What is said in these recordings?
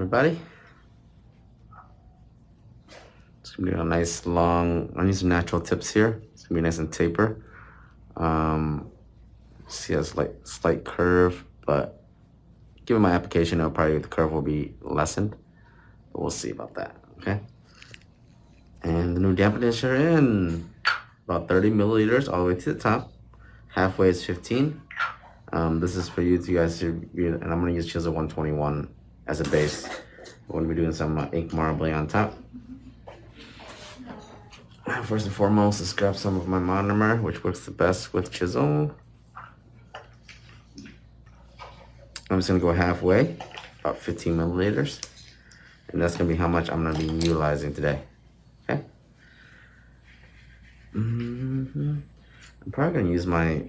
everybody. It's gonna be a nice long, I'm using natural tips here. It's gonna be nice and taper. See a slight curve, but given my application, the curve will be lessened. But we'll see about that, okay? And the new dampeners are in. About 30 milliliters all the way to the top. Halfway is 15. This is for you guys to read, and I'm gonna use Chisel 121 as a base. We're gonna be doing some ink marbling on top. First and foremost, let's grab some of my monomer, which works the best with Chisel. I'm just gonna go halfway, about 15 milliliters. And that's gonna be how much I'm gonna be utilizing today, okay? I'm probably gonna use my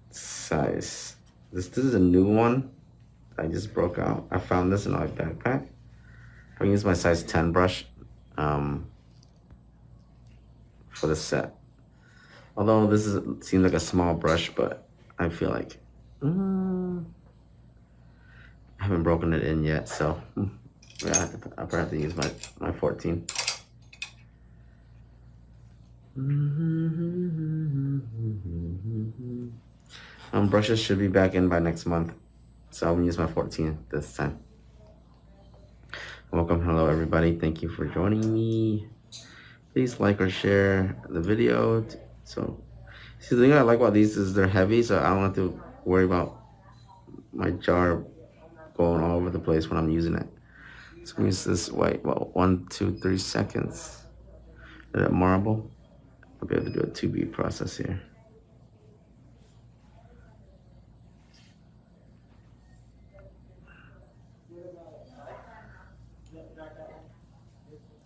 size. This is a new one I just broke out. I found this in my backpack. I'm gonna use my size 10 brush for the set. Although this seems like a small brush, but I feel like I haven't broken it in yet, so yeah, I'll probably have to use my 14. Brushes should be back in by next month, so I'm gonna use my 14 this time. Welcome, hello everybody. Thank you for joining me. Please like or share the video. So, see, the thing I like about these is they're heavy, so I don't have to worry about my jar going all over the place when I'm using it. So I'm gonna use this white, well, 1, 2, 3 seconds. That marble. I'll be able to do a 2B process here.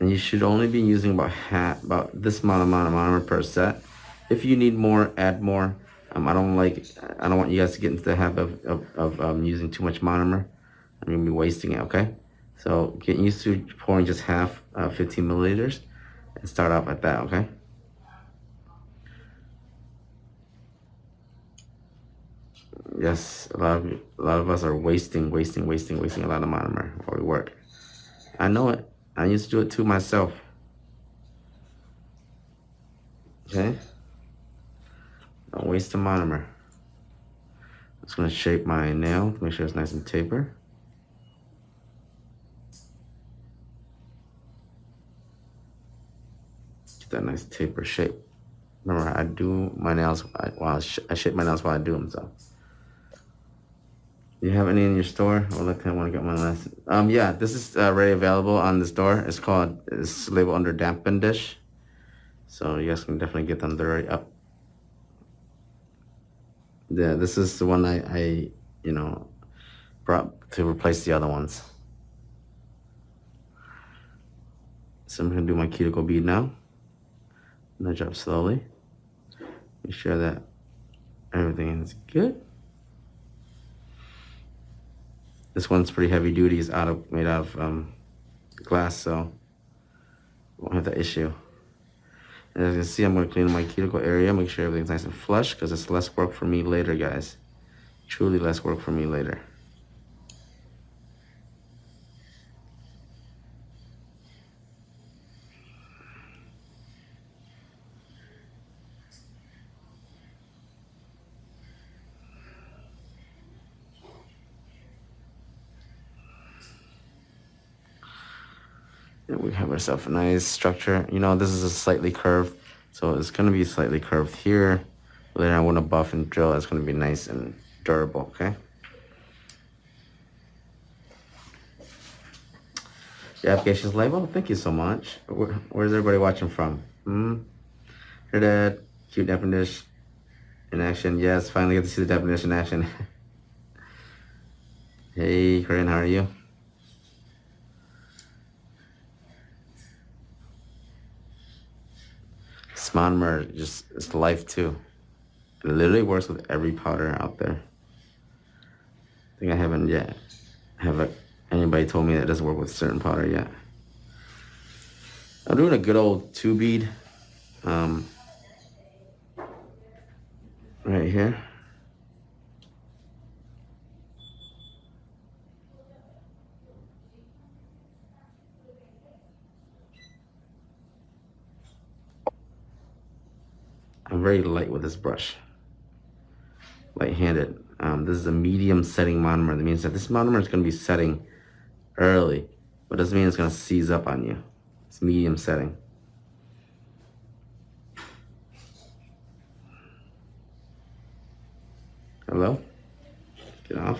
And you should only be using about this amount of monomer per set. If you need more, add more. I don't want you guys to get into the habit of using too much monomer. I'm gonna be wasting it, okay? So get used to pouring just half, 15 milliliters, and start off at that, okay? Yes, a lot of us are wasting a lot of monomer while we work. I know it. I used to do it too myself. Okay? Don't waste the monomer. I'm just gonna shape my nail to make sure it's nice and taper. Get that nice taper shape. Remember, I do my nails I shape my nails while I do them, so. Do you have any in your store? Or look, I want to get one last. Yeah, this is already available on the store. It's labeled under dampen dish. So you guys can definitely get them. They're already up. Yeah, this is the one I brought to replace the other ones. So I'm gonna do my cuticle bead now. Nudge up slowly. Make sure that everything is good. This one's pretty heavy duty. It's made out of glass, so won't have that issue. And as you can see, I'm going to clean my cuticle area, make sure everything's nice and flush, because it's less work for me later, guys. Truly less work for me later. And we have ourselves a nice structure. You know, this is a slightly curved, so it's going to be slightly curved here. Later I want to buff and drill. It's going to be nice and durable, okay? The application's labeled. Thank you so much. Where's everybody watching from? Her dad, cute definition in action. Yes, finally get to see the definition in action. Hey, Corinne, how are you? Monomer it's life too. It literally works with every powder out there. I think I haven't yet anybody told me that it doesn't work with certain powder yet. I'm doing a good old 2 bead right here. I'm very light with this brush. Light-handed. This is a medium setting monomer. That means that this monomer is going to be setting early, but doesn't mean it's going to seize up on you. It's medium setting. Hello? Get off.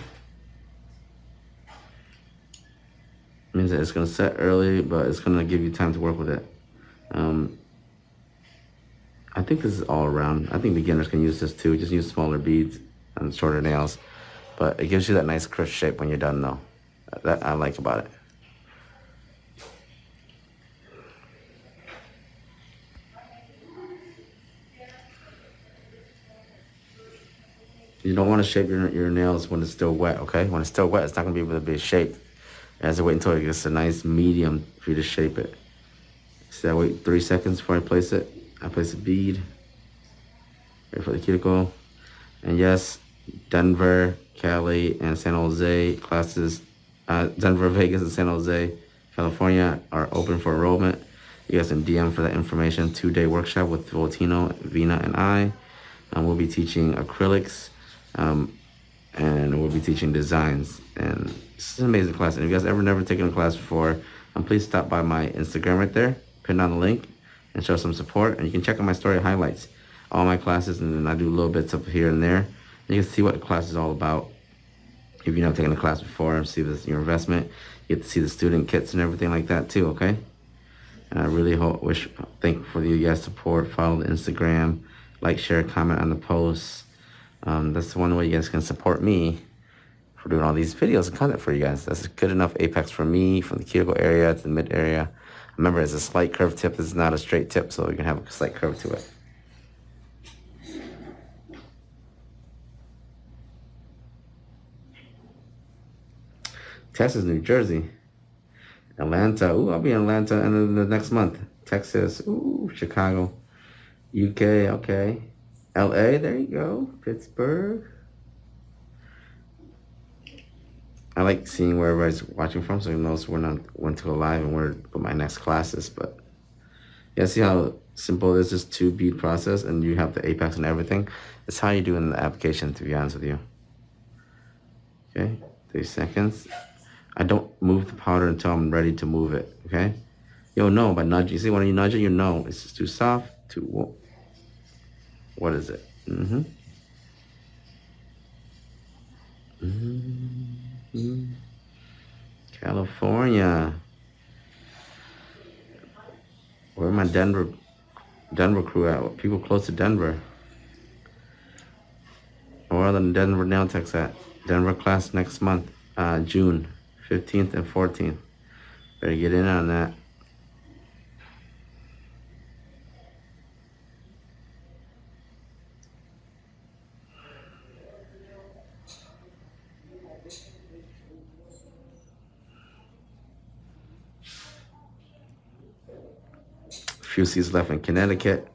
It means that it's going to set early, but it's going to give you time to work with it. I think this is all around. I think beginners can use this too. Just use smaller beads and shorter nails. But it gives you that nice crisp shape when you're done though. That I like about it. You don't want to shape your nails when it's still wet, okay? When it's still wet, it's not going to be able to be shaped. You have to wait until it gets a nice medium for you to shape it. See, I wait 3 seconds before I place it. I place a bead. Wait for the cuticle. And yes, Denver, Cali, and San Jose classes, Denver, Vegas, and San Jose, California are open for enrollment. You guys can DM for that information. 2-day workshop with Voltino, Vina, and I. We'll be teaching acrylics, and we'll be teaching designs. And this is an amazing class. And if you guys ever never taken a class before, please stop by my Instagram right there, pin down the link, and show some support. And you can check out my story highlights, all my classes, and then I do little bits up here and there. And you can see what the class is all about. If you've never taken a class before, see this your investment. You get to see the student kits and everything like that too, okay? And I really thank for you guys' support. Follow the Instagram, like, share, comment on the posts. That's one way you guys can support me for doing all these videos and content for you guys. That's a good enough apex for me, from the cuticle area to the mid area. Remember, it's a slight curved tip. This is not a straight tip, so you can have a slight curve to it. Texas, New Jersey, Atlanta. Ooh, I'll be in Atlanta in the next month. Texas. Ooh, Chicago, UK. Okay, LA. There you go. Pittsburgh. I like seeing where everybody's watching from, so you know when to go live and where to put my next classes. But yeah, see how simple it is? Just 2 bead process, and you have the apex and everything. It's how you do in the application, to be honest with you. Okay, 3 seconds. I don't move the powder until I'm ready to move it, okay? You'll know by nudging. You see, when you nudge it, you know it's just too soft, too, what is it? California. Where my Denver crew at? People close to Denver. Where are the Denver nail techs at? Denver class next month, June 15th and 14th. Better get in on that. Few seats left in Connecticut.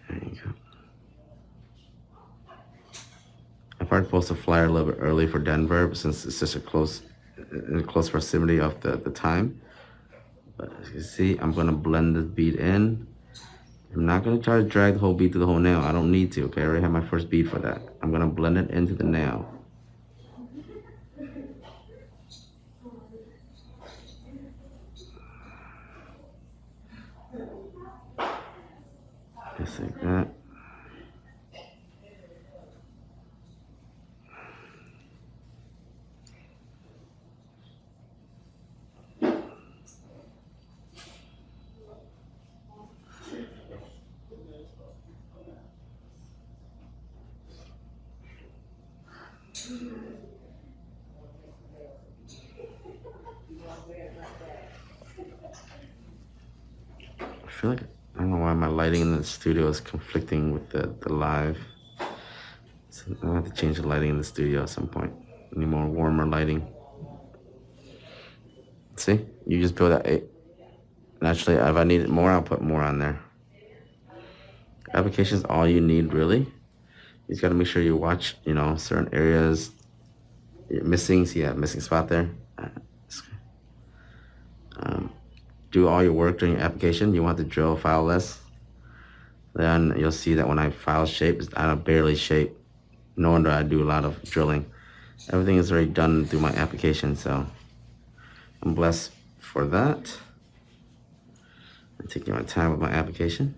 There you go. I'm probably supposed to fly a little bit early for Denver, but since it's such in close proximity of the time. But as you see, I'm gonna blend this bead in. I'm not gonna try to drag the whole bead through the whole nail. I don't need to, okay? I already have my first bead for that. I'm gonna blend it into the nail. Just like that. I feel like, I don't know why my lighting in the studio is conflicting with the live. So I'll have to change the lighting in the studio at some point. Need more warmer lighting. See, you just build that 8. Naturally, if I need it more, I'll put more on there. Application is all you need, really. You just gotta make sure you watch, certain areas you're missing. See that missing spot there? do all your work during your application, you want to drill file less. Then you'll see that when I file shape, I don't barely shape. No wonder I do a lot of drilling. Everything is already done through my application, so I'm blessed for that. I'm taking my time with my application.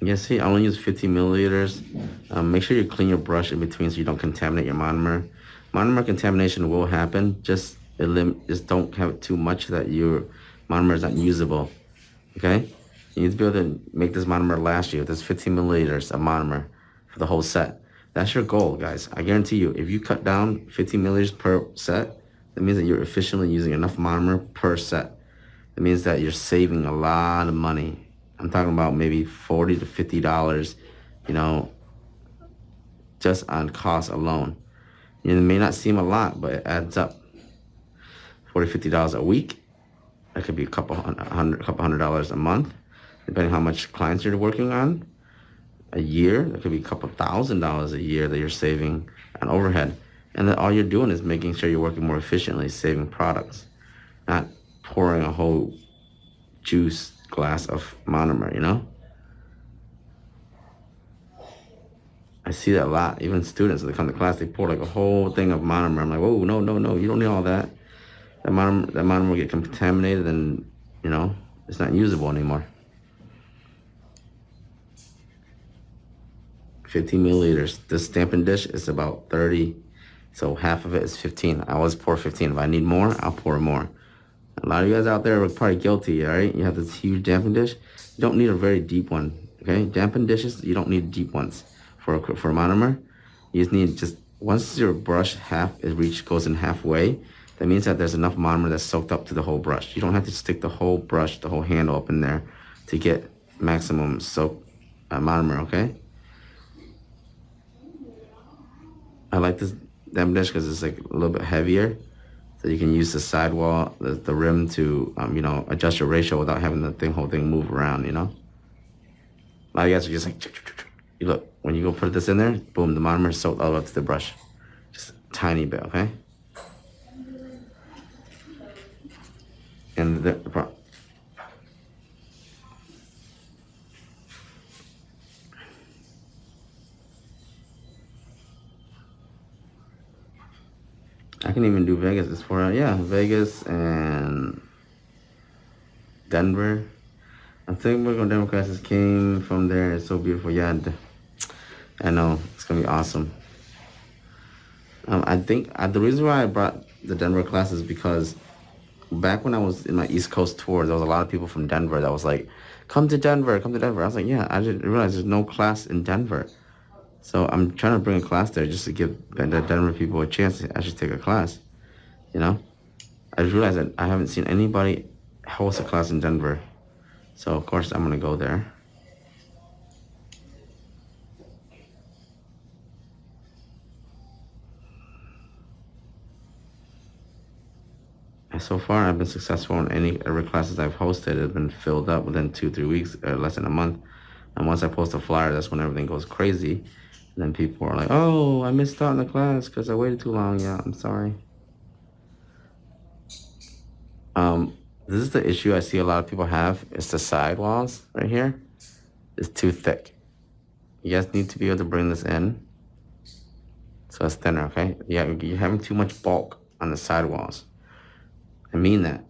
Yeah, see, I only use 50 milliliters. Make sure you clean your brush in between so you don't contaminate your monomer. Monomer contamination will happen. Just don't have it too much that your monomer is not usable. Okay? You need to be able to make this monomer last you. There's 15 milliliters of monomer for the whole set. That's your goal, guys. I guarantee you, if you cut down 15 milliliters per set, that means that you're efficiently using enough monomer per set. It means that you're saving a lot of money. I'm talking about maybe $40 to $50, you know, just on cost alone. It may not seem a lot, but it adds up. $40, $50 a week. That could be a couple hundred dollars a month, depending how much clients you're working on. A year, that could be a couple $1,000s a year that you're saving on overhead. And then all you're doing is making sure you're working more efficiently, saving products, not pouring a whole juice glass of monomer, you know? I see that a lot. Even students, they come to class, they pour like a whole thing of monomer. I'm like, whoa, no, you don't need all that. That monomer will get contaminated and, you know, it's not usable anymore. 15 milliliters. This Stampin' Dish is about 30, so half of it is 15. I always pour 15. If I need more, I'll pour more. A lot of you guys out there are probably guilty, all right? You have this huge dampen dish. You don't need a very deep one, okay? Dampen dishes, you don't need deep ones for monomer. You just need once your brush goes in halfway, that means that there's enough monomer that's soaked up to the whole brush. You don't have to stick the whole brush, the whole handle up in there to get maximum soak monomer, okay? I like this dampen dish because it's like a little bit heavier. So you can use the sidewall, the rim to, you know, adjust your ratio without having the whole thing move around, you know? A lot of you guys are just like, you look, when you go put this in there, boom, the monomer is soaked all the way up to the brush. Just a tiny bit, okay? And I can even do Vegas. It's for, Vegas and Denver. I think we're going to Denver classes came from there. It's so beautiful. Yeah, I know. It's going to be awesome. I think the reason why I brought the Denver class is because back when I was in my East Coast tour, there was a lot of people from Denver that was like, come to Denver. I was like, yeah, I didn't realize there's no class in Denver. So I'm trying to bring a class there just to give the Denver people a chance to actually take a class, you know? I just realized that I haven't seen anybody host a class in Denver. So, of course, I'm going to go there. And so far, I've been successful in every classes I've hosted. It's been filled up within 2-3 weeks, or less than a month. And once I post a flyer, that's when everything goes crazy. And then people are like, oh, I missed out on the class because I waited too long. Yeah, I'm sorry. This is the issue I see a lot of people have. It's the sidewalls right here. It's too thick. You guys need to be able to bring this in so it's thinner, okay? Yeah, you're having too much bulk on the sidewalls. I mean that.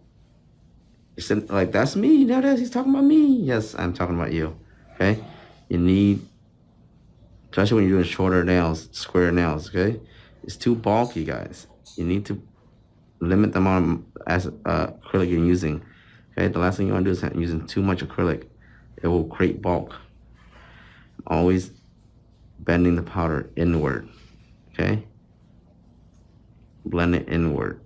You said, like, that's me. Now he's talking about me. Yes, I'm talking about you, okay? You need, especially when you're doing shorter nails, square nails, okay? It's too bulky, guys. You need to limit the amount of acrylic you're using. Okay, the last thing you want to do is using too much acrylic. It will create bulk. Always bending the powder inward. Okay, blend it inward.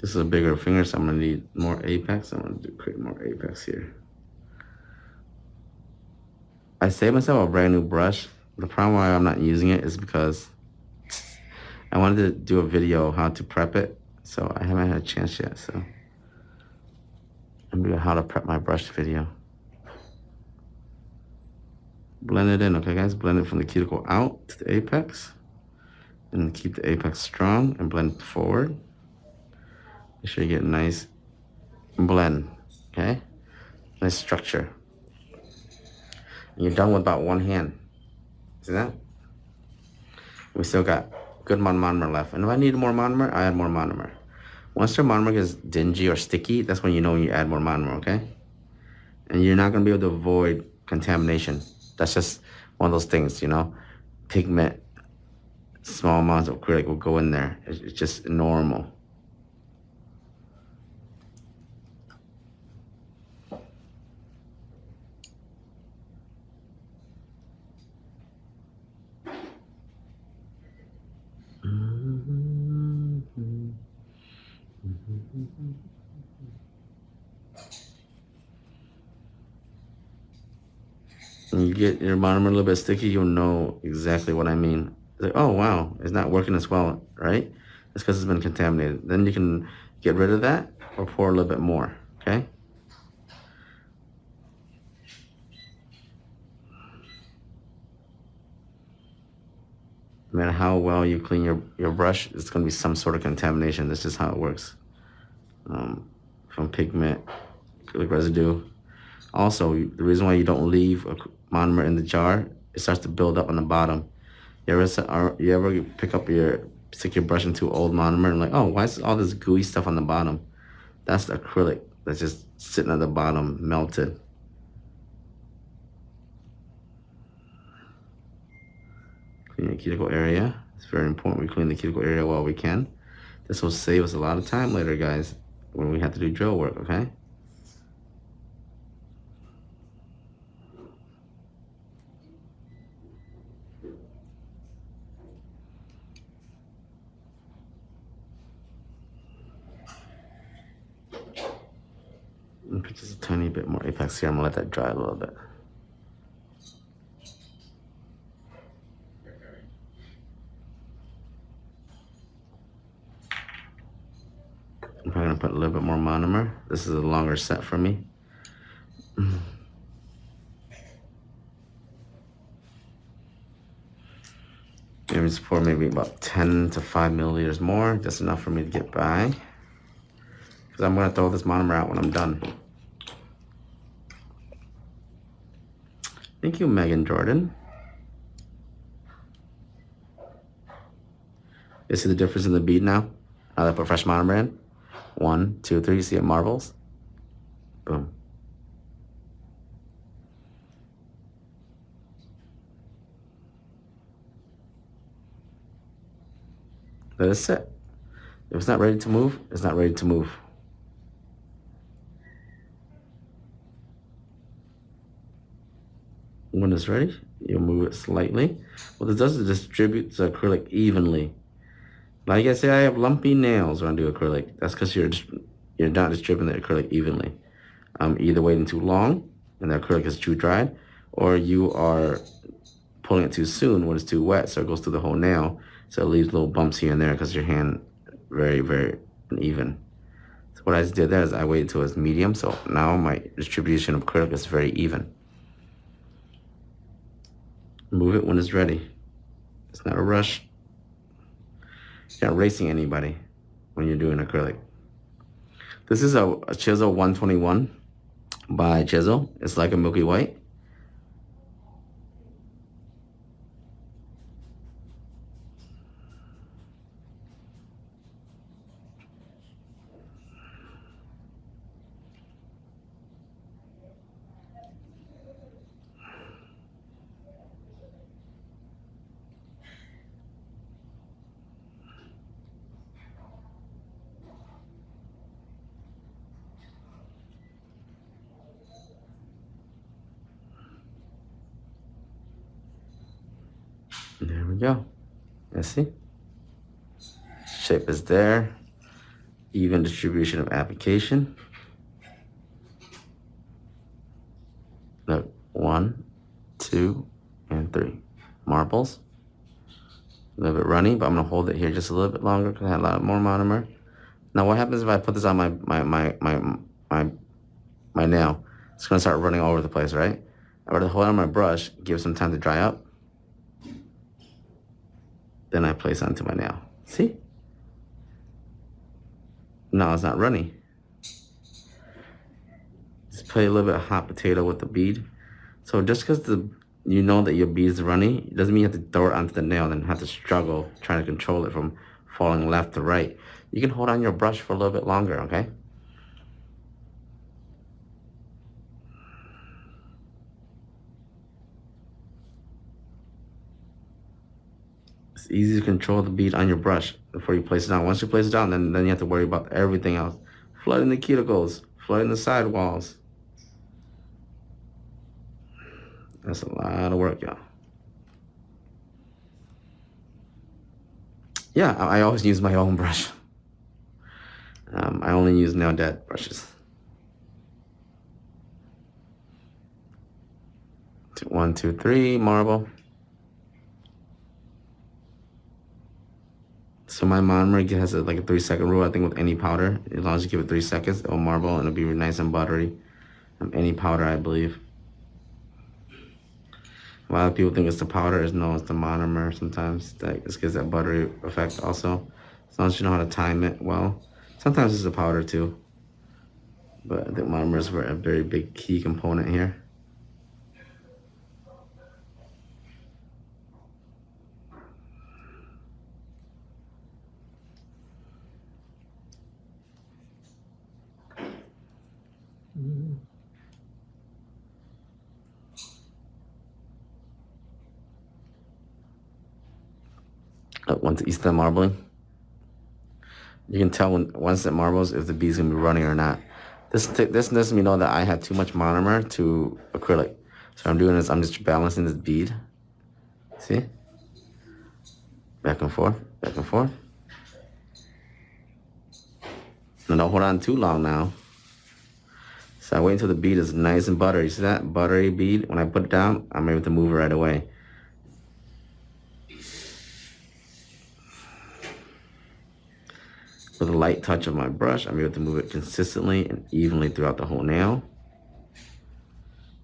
This is a bigger finger, so I'm gonna need more apex. I'm gonna create more apex here. I saved myself a brand new brush. The problem why I'm not using it is because I wanted to do a video how to prep it, so I haven't had a chance yet. So I'm doing how to prep my brush video. Blend it in, okay guys? Blend it from the cuticle out to the apex. And keep the apex strong and blend forward. Make sure you get a nice blend, okay? Nice structure. And you're done with about one hand. See that? We still got good monomer left. And if I need more monomer, I add more monomer. Once your monomer gets dingy or sticky, that's when you know you add more monomer, okay? And you're not gonna be able to avoid contamination. That's just one of those things, you know? Pigment, small amounts of acrylic will go in there. It's just normal. When you get your monomer a little bit sticky, you'll know exactly what I mean. It's like, oh wow, it's not working as well, right? It's because it's been contaminated. Then you can get rid of that or pour a little bit more, okay? No matter how well you clean your brush, it's gonna be some sort of contamination. That's just how it works. From pigment, acrylic residue. Also, the reason why you don't leave a monomer in the jar, it starts to build up on the bottom. You ever stick your brush into old monomer and like, oh, why is all this gooey stuff on the bottom? That's the acrylic that's just sitting at the bottom, melted. Clean the cuticle area. It's very important we clean the cuticle area while we can. This will save us a lot of time later, guys, when we have to do drill work, okay? Put just a tiny bit more apex here. I'm gonna let that dry a little bit. I'm probably gonna put a little bit more monomer. This is a longer set for me. Maybe just pour maybe about 10 to 5 milliliters more. That's enough for me to get by. Because I'm gonna throw this monomer out when I'm done. Thank you, Megan Jordan. You see the difference in the bead now? Now that I put fresh monomer in. 1, 2, 3, you see it marbles? Boom. Let it sit. If it's not ready to move, it's not ready to move. When it's ready, you'll move it slightly. What this does is distribute the acrylic evenly. Like I say, I have lumpy nails when I do acrylic. That's because you're not distributing the acrylic evenly. I'm either waiting too long and the acrylic is too dried, or you are pulling it too soon when it's too wet, so it goes through the whole nail. So it leaves little bumps here and there because your hand very, very uneven. So what I just did there is I waited until it's medium, so now my distribution of acrylic is very even. Move it when it's ready. It's not a rush. You're not racing anybody when you're doing acrylic. This is a Chisel 121 by Chisel. It's like a milky white. There we go. You see? Shape is there. even distribution of application. Look, 1, 2, and 3 marbles. A little bit runny, but I'm gonna hold it here just a little bit longer because I had a lot more monomer. Now, what happens if I put this on my nail? It's gonna start running all over the place, right? I rather hold on my brush, give some time to dry up, then I place onto my nail. See? Now it's not runny. Just play a little bit of hot potato with the bead. So just because you know that your bead is runny, doesn't mean you have to throw it onto the nail and have to struggle trying to control it from falling left to right. You can hold on your brush for a little bit longer, okay? It's easy to control the bead on your brush before you place it down. Once you place it down, then you have to worry about everything else. Flooding the cuticles, flooding the sidewalls. That's a lot of work, y'all. Yeah, I always use my own brush. I only use nail dead brushes. 1, 2, 3, marble. So my monomer has like a 3-second rule, I think, with any powder. As long as you give it 3 seconds, it'll marble and it'll be nice and buttery. Any powder, I believe. A lot of people think it's the powder. It's no, it's the monomer sometimes. That just gives that buttery effect also. As long as you know how to time it well. Sometimes it's the powder too. But I think monomers were a very big key component here. Once you start marbling, you can tell once it marbles if the bead's gonna be running or not. This lets me know that I have too much monomer to acrylic. So what I'm doing is I'm just balancing this bead. See? Back and forth, back and forth. And don't hold on too long now. So I wait until the bead is nice and buttery. See that buttery bead? When I put it down, I'm able to move it right away. With a light touch of my brush, I'm able to move it consistently and evenly throughout the whole nail.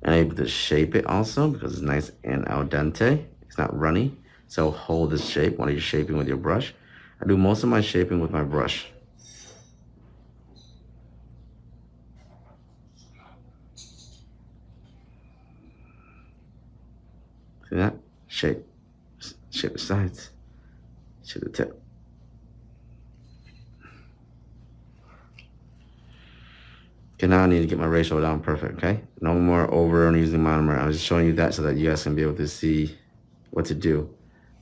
And I'm able to shape it also because it's nice and al dente. It's not runny. So hold this shape when you're shaping with your brush. I do most of my shaping with my brush. See that? Shape. Shape the sides. Shape the tip. Okay, now I need to get my ratio down perfect, okay? No more over and using monomer. I was just showing you that so that you guys can be able to see what to do.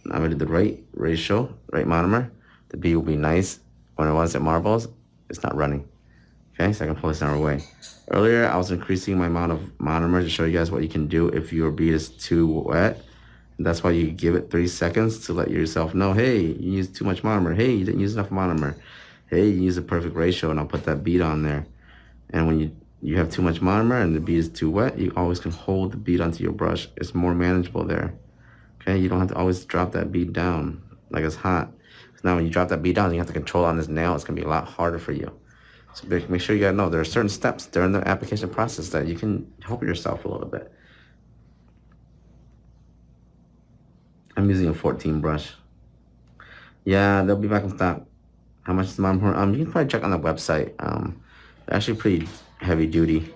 Now I'm gonna do the right ratio, right monomer. The bead will be nice. When it was at marbles, it's not running. Okay, so I can pull this down away. Earlier, I was increasing my amount of monomer to show you guys what you can do if your bead is too wet. And that's why you give it 3 seconds to let yourself know, hey, you used too much monomer. Hey, you didn't use enough monomer. Hey, you used a perfect ratio, and I'll put that bead on there. And when you have too much monomer and the bead is too wet, you always can hold the bead onto your brush. It's more manageable there. Okay, you don't have to always drop that bead down like it's hot. Because now when you drop that bead down, you have to control on this nail. It's gonna be a lot harder for you. So make sure you gotta know there are certain steps during the application process that you can help yourself a little bit. I'm using a 14 brush. Yeah, they'll be back in stock. How much is the monomer? You can probably check on the website. They're actually pretty heavy duty.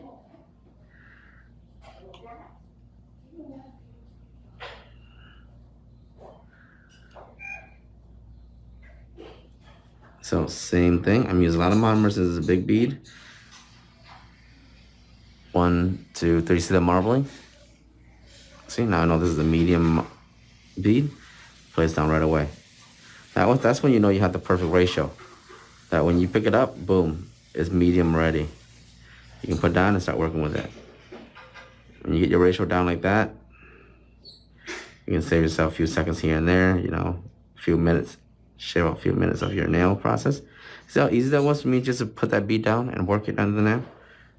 So same thing. I'm using a lot of monomers. This is a big bead. 1, 2, 3. See the marbling? See, now I know this is a medium bead. Place down right away. That's when you know you have the perfect ratio. That when you pick it up, boom, it's medium ready. You can put it down and start working with it. When you get your ratio down like that, you can save yourself a few seconds here and there, you know, a few minutes, shave off a few minutes of your nail process. See how easy that was for me just to put that bead down and work it under now?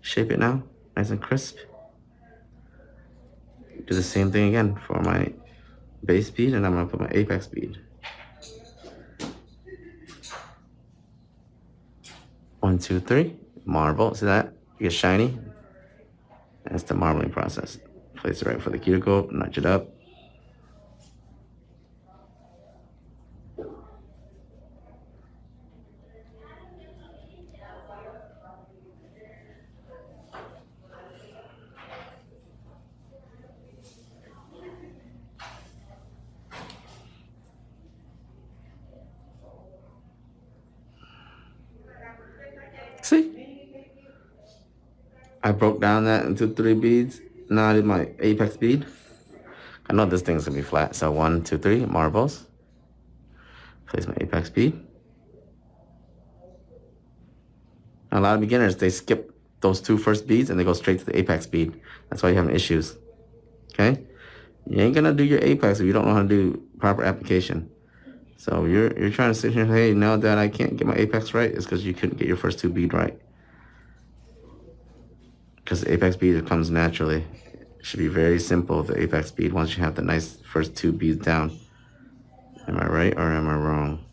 Shape it now, nice and crisp. Do the same thing again for my base bead, and I'm gonna put my apex bead. 1, 2, 3, marble, see that? You get shiny. That's the marbling process. Place it right for the cuticle, nudge it up. See? I broke down that into 3 beads. Now I did my apex bead. I know this thing's gonna be flat. So 1, 2, 3, marbles. Place my apex bead. A lot of beginners, they skip those 2 first beads and they go straight to the apex bead. That's why you're having issues. Okay? You ain't gonna do your apex if you don't know how to do proper application. So you're trying to sit here and say, hey, now that I can't get my apex right, it's because you couldn't get your first 2 bead right. Because the apex bead comes naturally. It should be very simple, the apex bead, once you have the nice first 2 beads down. Am I right or am I wrong?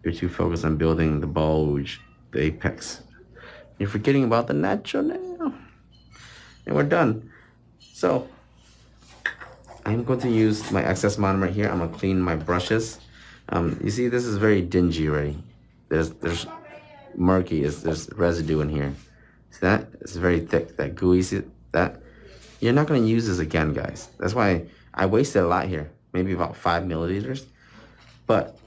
You're too focused on building the bulge, the apex. You're forgetting about the natural now. And we're done. So, I'm going to use my excess monomer here. I'm gonna clean my brushes. You see, this is very dingy already. There's murky, there's residue in here. See that? It's very thick, that gooey, see that? You're not gonna use this again, guys. That's why I wasted a lot here, maybe about 5 milliliters. But,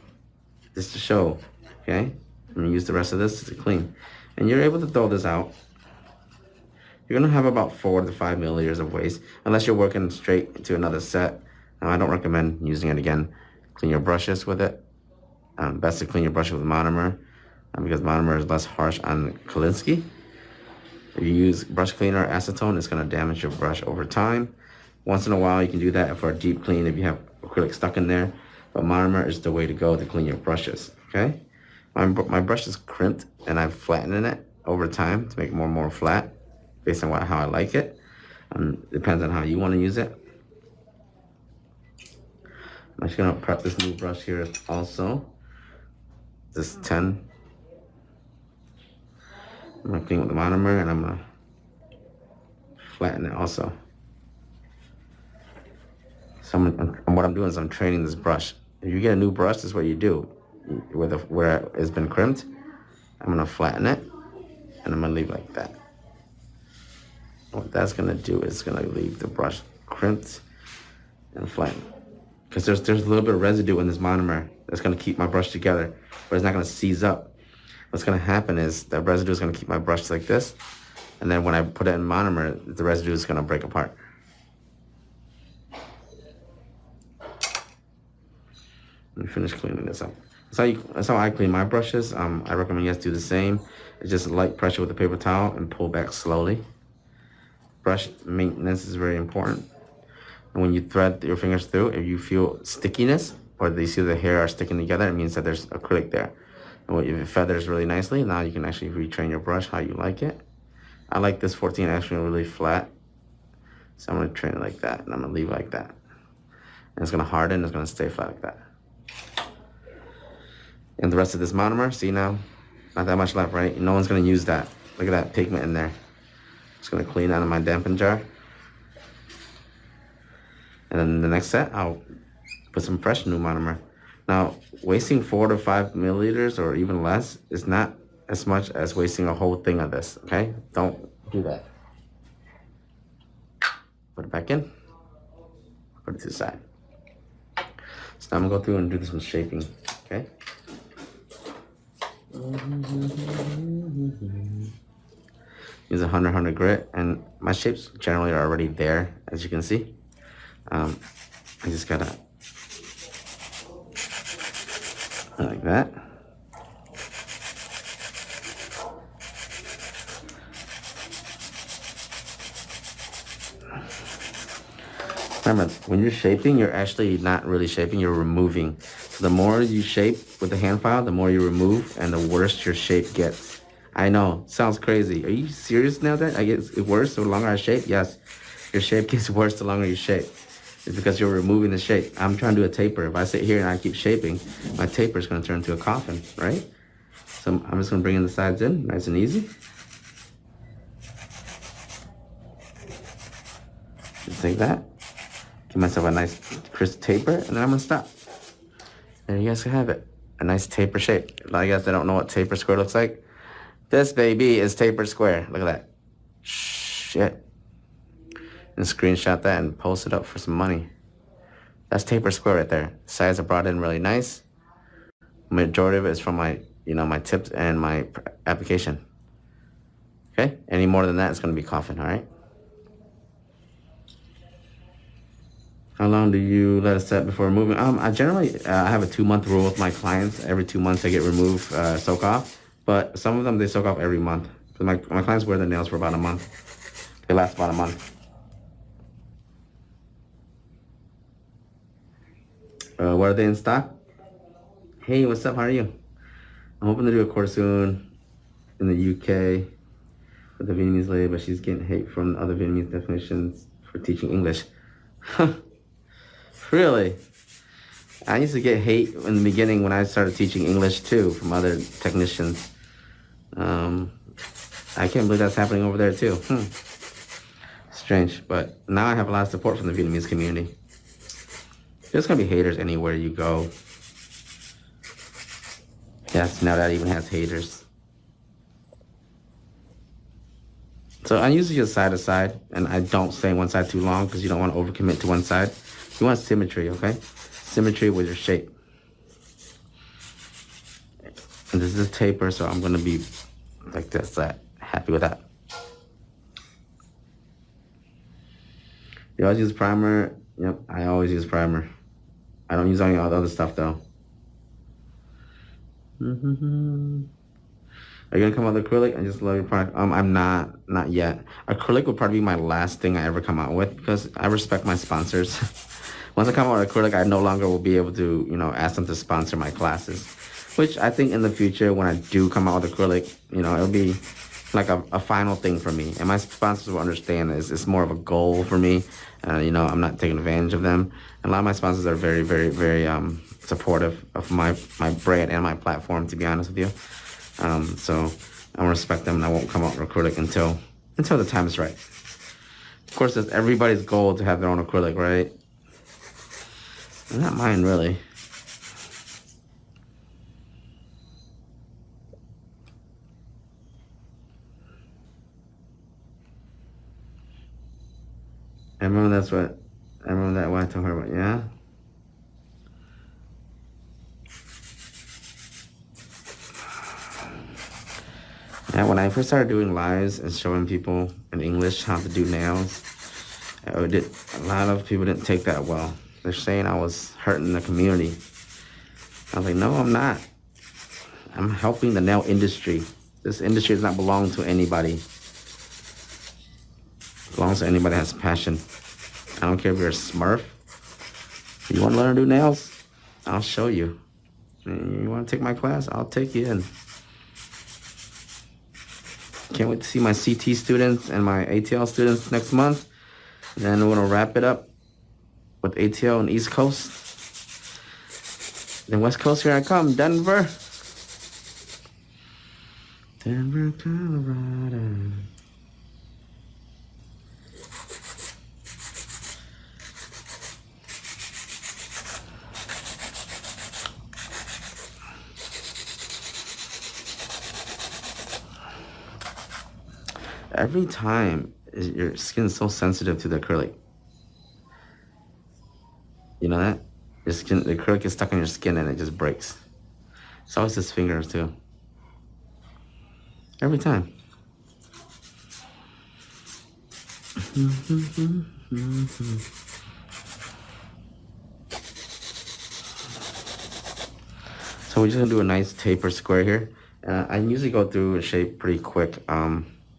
just to show, okay? I'm gonna use the rest of this to clean. And you're able to throw this out. You're gonna have about 4 to 5 milliliters of waste, unless you're working straight to another set. I don't recommend using it again. Clean your brushes with it. Best to clean your brushes with monomer, because monomer is less harsh on Kolinsky. If you use brush cleaner or acetone, it's gonna damage your brush over time. Once in a while, you can do that for a deep clean if you have acrylic stuck in there. But monomer is the way to go to clean your brushes, okay? My brush is crimped, and I've flattened it over time to make it more and more flat, based on how I like it. Depends on how you want to use it. I'm just gonna prep this new brush here also. This 10. I'm gonna clean with the monomer, and I'm gonna flatten it also. So what I'm doing is I'm training this brush. If you get a new brush, this is what you do. Where it's been crimped, I'm gonna flatten it, and I'm gonna leave it like that. What that's gonna do is gonna leave the brush crimped and flattened. Because there's a little bit of residue in this monomer that's gonna keep my brush together, but it's not gonna seize up. What's gonna happen is that residue is gonna keep my brush like this, and then when I put it in monomer, the residue is gonna break apart. Let me finish cleaning this up. That's how I clean my brushes. I recommend you guys do the same. It's just light pressure with a paper towel and pull back slowly. Brush maintenance is very important. And when you thread your fingers through, if you feel stickiness or you see the hair are sticking together, it means that there's acrylic there. And if it feathers really nicely, now you can actually retrain your brush how you like it. I like this 14 actually really flat. So I'm gonna train it like that, and I'm gonna leave it like that. And it's gonna harden, it's gonna stay flat like that. And the rest of this monomer, see now, not that much left, right? No one's gonna use that. Look at that pigment in there. Just gonna clean out of my dampen jar. And then the next set, I'll put some fresh new monomer. Now, wasting 4 to 5 milliliters or even less is not as much as wasting a whole thing of this, okay? Don't do that. Put it back in. Put it to the side. So now I'm gonna go through and do some shaping, okay? Use a 100 grit, and my shapes generally are already there, as you can see. I just gotta like that. Remember, when you're shaping, you're actually not really shaping, you're removing. The more you shape with the hand file, the more you remove, and the worse your shape gets. I know, sounds crazy. Are you serious now that I get it worse the longer I shape? Yes, your shape gets worse the longer you shape. It's because you're removing the shape. I'm trying to do a taper. If I sit here and I keep shaping, my taper is going to turn into a coffin, right? So I'm just going to bring in the sides in, nice and easy. Just like that. Give myself a nice crisp taper, and then I'm going to stop. There you guys can have it. A nice taper shape. A lot of you guys that don't know what taper square looks like. This baby is taper square. Look at that. Shit. And screenshot that and post it up for some money. That's taper square right there. Sides are brought in really nice. Majority of it is from my, my tips and my application. Okay? Any more than that, it's going to be coffin, all right? How long do you let it set before removing? I generally have a 2-month rule with my clients. Every 2 months they get removed, soak off. But some of them, they soak off every month. My clients wear their nails for about a month. They last about a month. What are they in stock? Hey, what's up? How are you? I'm hoping to do a course soon in the UK with a Vietnamese lady, but she's getting hate from other Vietnamese definitions for teaching English. Really? I used to get hate in the beginning when I started teaching English too from other technicians. I can't believe that's happening over there too. Strange, but now I have a lot of support from the Vietnamese community. There's gonna be haters anywhere you go. Yes, now that even has haters. So I usually just side to side, and I don't stay on one side too long because you don't want to overcommit to one side. You want symmetry, okay? Symmetry with your shape. And this is a taper, so I'm gonna be like this, happy with that. You always use primer? Yep, I always use primer. I don't use any other stuff though. Are you gonna come out with acrylic? I just love your product. I'm not yet. Acrylic will probably be my last thing I ever come out with because I respect my sponsors. Once I come out with acrylic, I no longer will be able to, ask them to sponsor my classes. Which I think in the future, when I do come out with acrylic, it'll be like a final thing for me. And my sponsors will understand this. It's more of a goal for me. I'm not taking advantage of them. And a lot of my sponsors are very, very, very supportive of my brand and my platform, to be honest with you. So I respect them, and I won't come out with acrylic until the time is right. Of course, it's everybody's goal to have their own acrylic, right? Not mine, really. I remember that what I told her about, yeah? Yeah, when I first started doing lives and showing people in English how to do nails, a lot of people didn't take that well. They're saying I was hurting the community. I was like, no, I'm not. I'm helping the nail industry. This industry does not belong to anybody. It belongs to anybody that has passion. I don't care if you're a Smurf. You want to learn to do nails? I'll show you. You want to take my class? I'll take you in. Can't wait to see my CT students and my ATL students next month. Then we're going to wrap it up with ATL and East Coast. Then West Coast, here I come, Denver. Denver, Colorado. Every time, your skin is so sensitive to the acrylic. You know that? The acrylic is stuck on your skin and it just breaks. It's always his fingers too. Every time. So we're just gonna do a nice taper square here. I usually go through and shape pretty quick.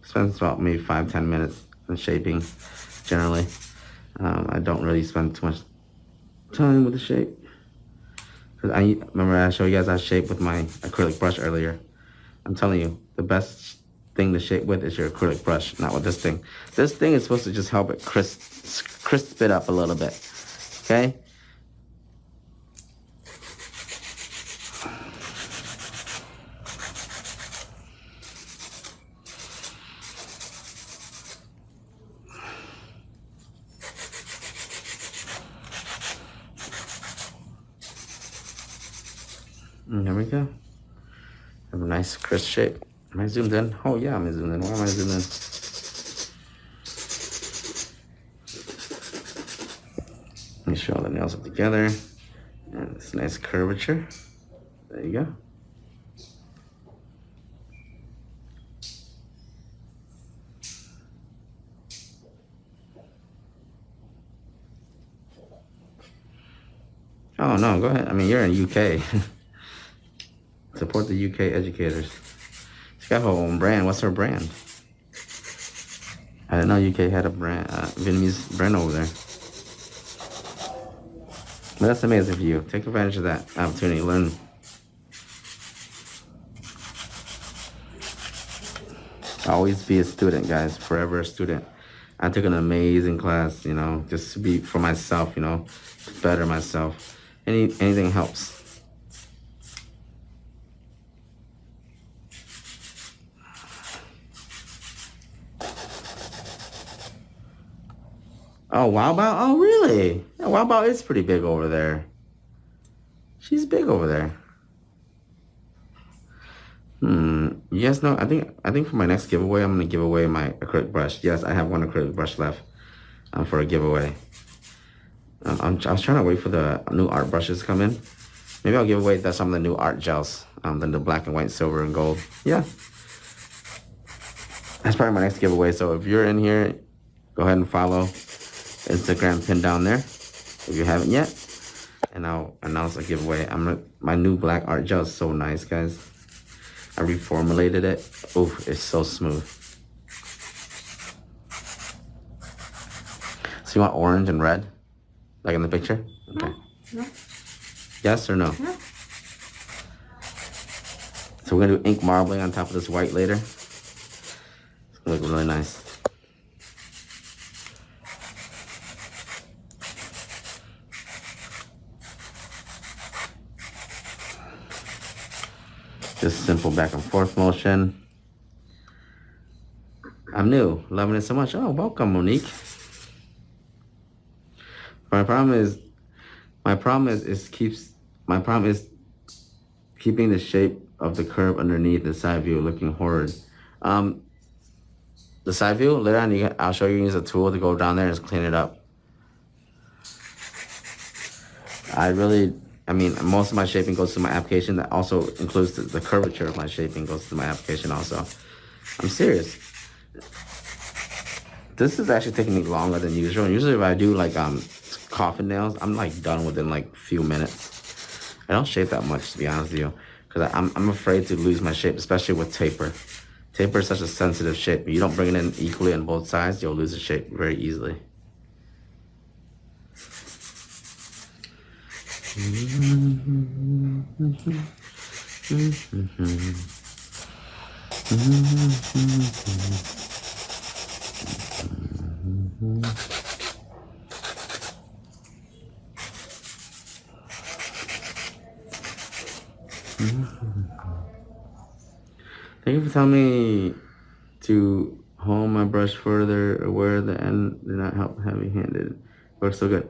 Spends about maybe 5-10 minutes in shaping, generally. I don't really spend too much time with the shape. Cause I remember I showed you guys how to shape with my acrylic brush earlier. I'm telling you, the best thing to shape with is your acrylic brush, not with this thing. This thing is supposed to just help it crisp it up a little bit. Okay? And there we go. Have a nice crisp shape. Am I zoomed in? Oh yeah, I'm zoomed in. Why am I zoomed in? Make sure all the nails are together. And this nice curvature. There you go. Oh no, go ahead. I mean, you're in UK. Support the UK educators. She's got her own brand. What's her brand? I didn't know UK had a brand, Vietnamese brand over there. But that's amazing for you. Take advantage of that opportunity. Learn. Always be a student, guys. Forever a student. I took an amazing class, you know, just to be for myself, you know, to better myself. Anything helps. Oh, Wow Bao? Oh, really? Yeah, Wow Bao is pretty big over there. She's big over there. You guys know, I think for my next giveaway, I'm gonna give away my acrylic brush. Yes, I have one acrylic brush left for a giveaway. I was trying to wait for the new art brushes to come in. Maybe I'll give away some of the new art gels, then the black and white, silver and gold. Yeah. That's probably my next giveaway. So if you're in here, go ahead and follow Instagram pin down there if you haven't yet. And I'll announce a giveaway. My new black art gel is so nice, guys. I reformulated it. Oof, it's so smooth. So you want orange and red? Like in the picture? Okay. No. Yes or no? No. So we're gonna do ink marbling on top of this white later. It's gonna look really nice. Just simple back and forth motion. I'm new, loving it so much. Oh, welcome, Monique. My problem is keeping the shape of the curve underneath the side view looking horrid. The side view, later on, I'll show you use a tool to go down there and just clean it up. I mean, most of my shaping goes to my application. That also includes the curvature of my shaping goes to my application also. I'm serious. This is actually taking me longer than usual. And usually if I do like coffin nails, I'm like done within like few minutes. I don't shape that much, to be honest with you, because I'm afraid to lose my shape, especially with taper. Taper is such a sensitive shape. If you don't bring it in equally on both sides, you'll lose the shape very easily. Thank you for telling me to hold my brush further aware the end did not help heavy-handed. Works so good.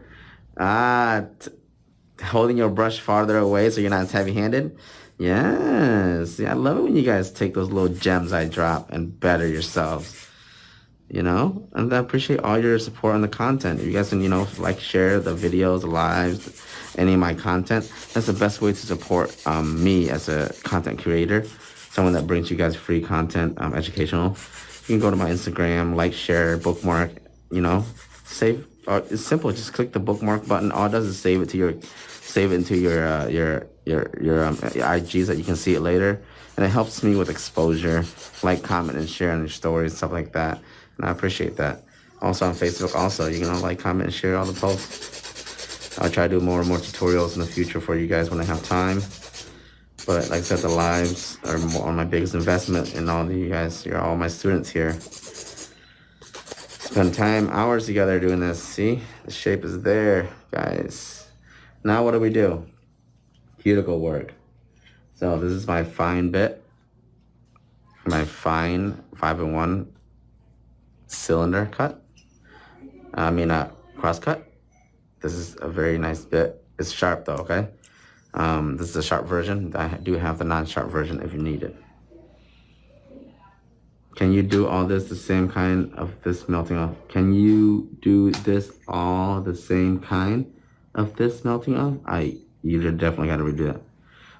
Holding your brush farther away so you're not as heavy-handed. Yes. Yeah, I love it when you guys take those little gems I drop and better yourselves. You know, and I appreciate all your support on the content. If you guys can, you know, like, share the videos, the lives, any of my content, that's the best way to support me as a content creator, someone that brings you guys free content, educational. You can go to my Instagram, like, share, bookmark, you know, save. It's simple. Just click the bookmark button. All it does is save it into your IGs that you can see it later, and it helps me with exposure, like, comment, and share on your stories, stuff like that. And I appreciate that. Also on Facebook, also you can like, comment, and share all the posts. I'll try to do more and more tutorials in the future for you guys when I have time. But like I said, the lives are my biggest investment, and all of you guys, you're all my students here. Spend time, hours together doing this. See, the shape is there, guys. Now what do? Cuticle work. So this is my fine bit, my fine 5-in-1 cylinder cut. Cross cut. This is a very nice bit. It's sharp though, okay? This is a sharp version. I do have the non-sharp version if you need it. Can you do all this the same kind of this melting off? Can you do this all the same kind of this melting off? You definitely gotta redo that.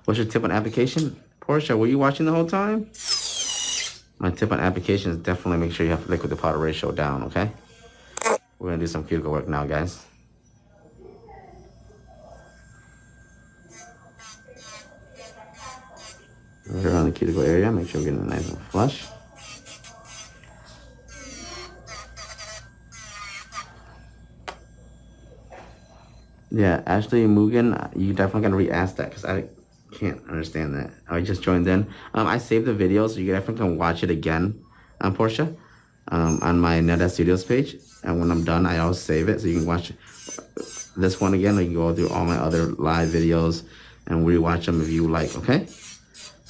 What's your tip on application? Portia, were you watching the whole time? My tip on application is definitely make sure you have liquid to powder ratio down, okay? We're gonna do some cuticle work now, guys. We're on the cuticle area, make sure we're getting it nice and flush. Yeah, Ashley Mugen, you definitely gotta re-ask that because I can't understand that. I just joined in. I saved the video, so you definitely can watch it again, Portia, on my NetS Studios page. And when I'm done, I always save it, so you can watch this one again. Or you can go through all my other live videos and rewatch them if you like, okay?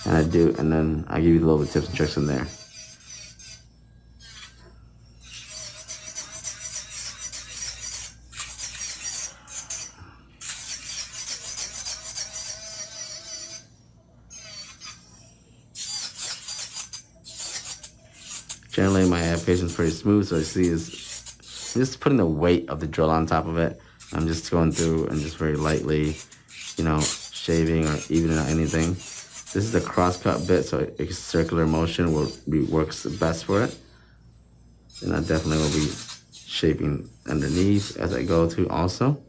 And then I give you a little bit of tips and tricks in there. Generally, my application is pretty smooth, so I see is just putting the weight of the drill on top of it. I'm just going through and just very lightly, shaving or evening out anything. This is the cross-cut bit, so a circular motion works best for it. And I definitely will be shaping underneath as I go through also.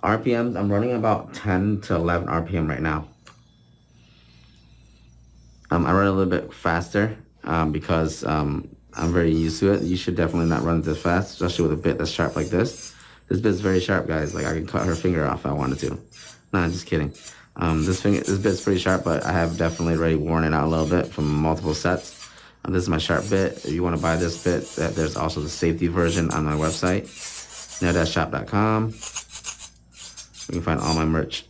RPMs, I'm running about 10 to 11 RPM right now. I run a little bit faster because I'm very used to it. You should definitely not run this fast, especially with a bit that's sharp like this. This bit is very sharp, guys. Like I can cut her finger off if I wanted to. Nah, just kidding. This bit's pretty sharp, but I have definitely already worn it out a little bit from multiple sets. This is my sharp bit. If you want to buy this bit, there's also the safety version on my website, netshop.com. You can find all my merch.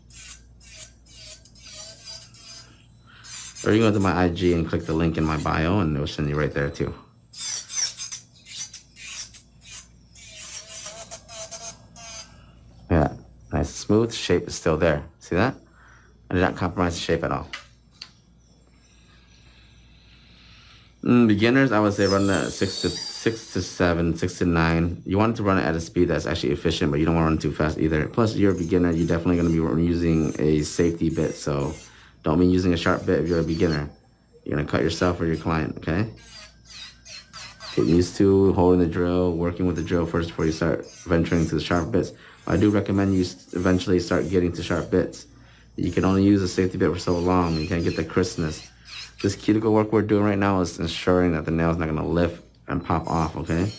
Or you can go to my IG and click the link in my bio, and it will send you right there too. Yeah, nice and smooth. Shape is still there. See that? I did not compromise the shape at all. Beginners, I would say run the 6 to 7, 6 to 9. You want to run it at a speed that's actually efficient, but you don't want to run too fast either. Plus, you're a beginner. You're definitely going to be using a safety bit, so don't be using a sharp bit if you're a beginner. You're going to cut yourself or your client, okay? Get used to holding the drill, working with the drill first before you start venturing to the sharp bits. I do recommend you eventually start getting to sharp bits. You can only use a safety bit for so long. You can't get the crispness. This cuticle work we're doing right now is ensuring that the nail's not going to lift and pop off, okay?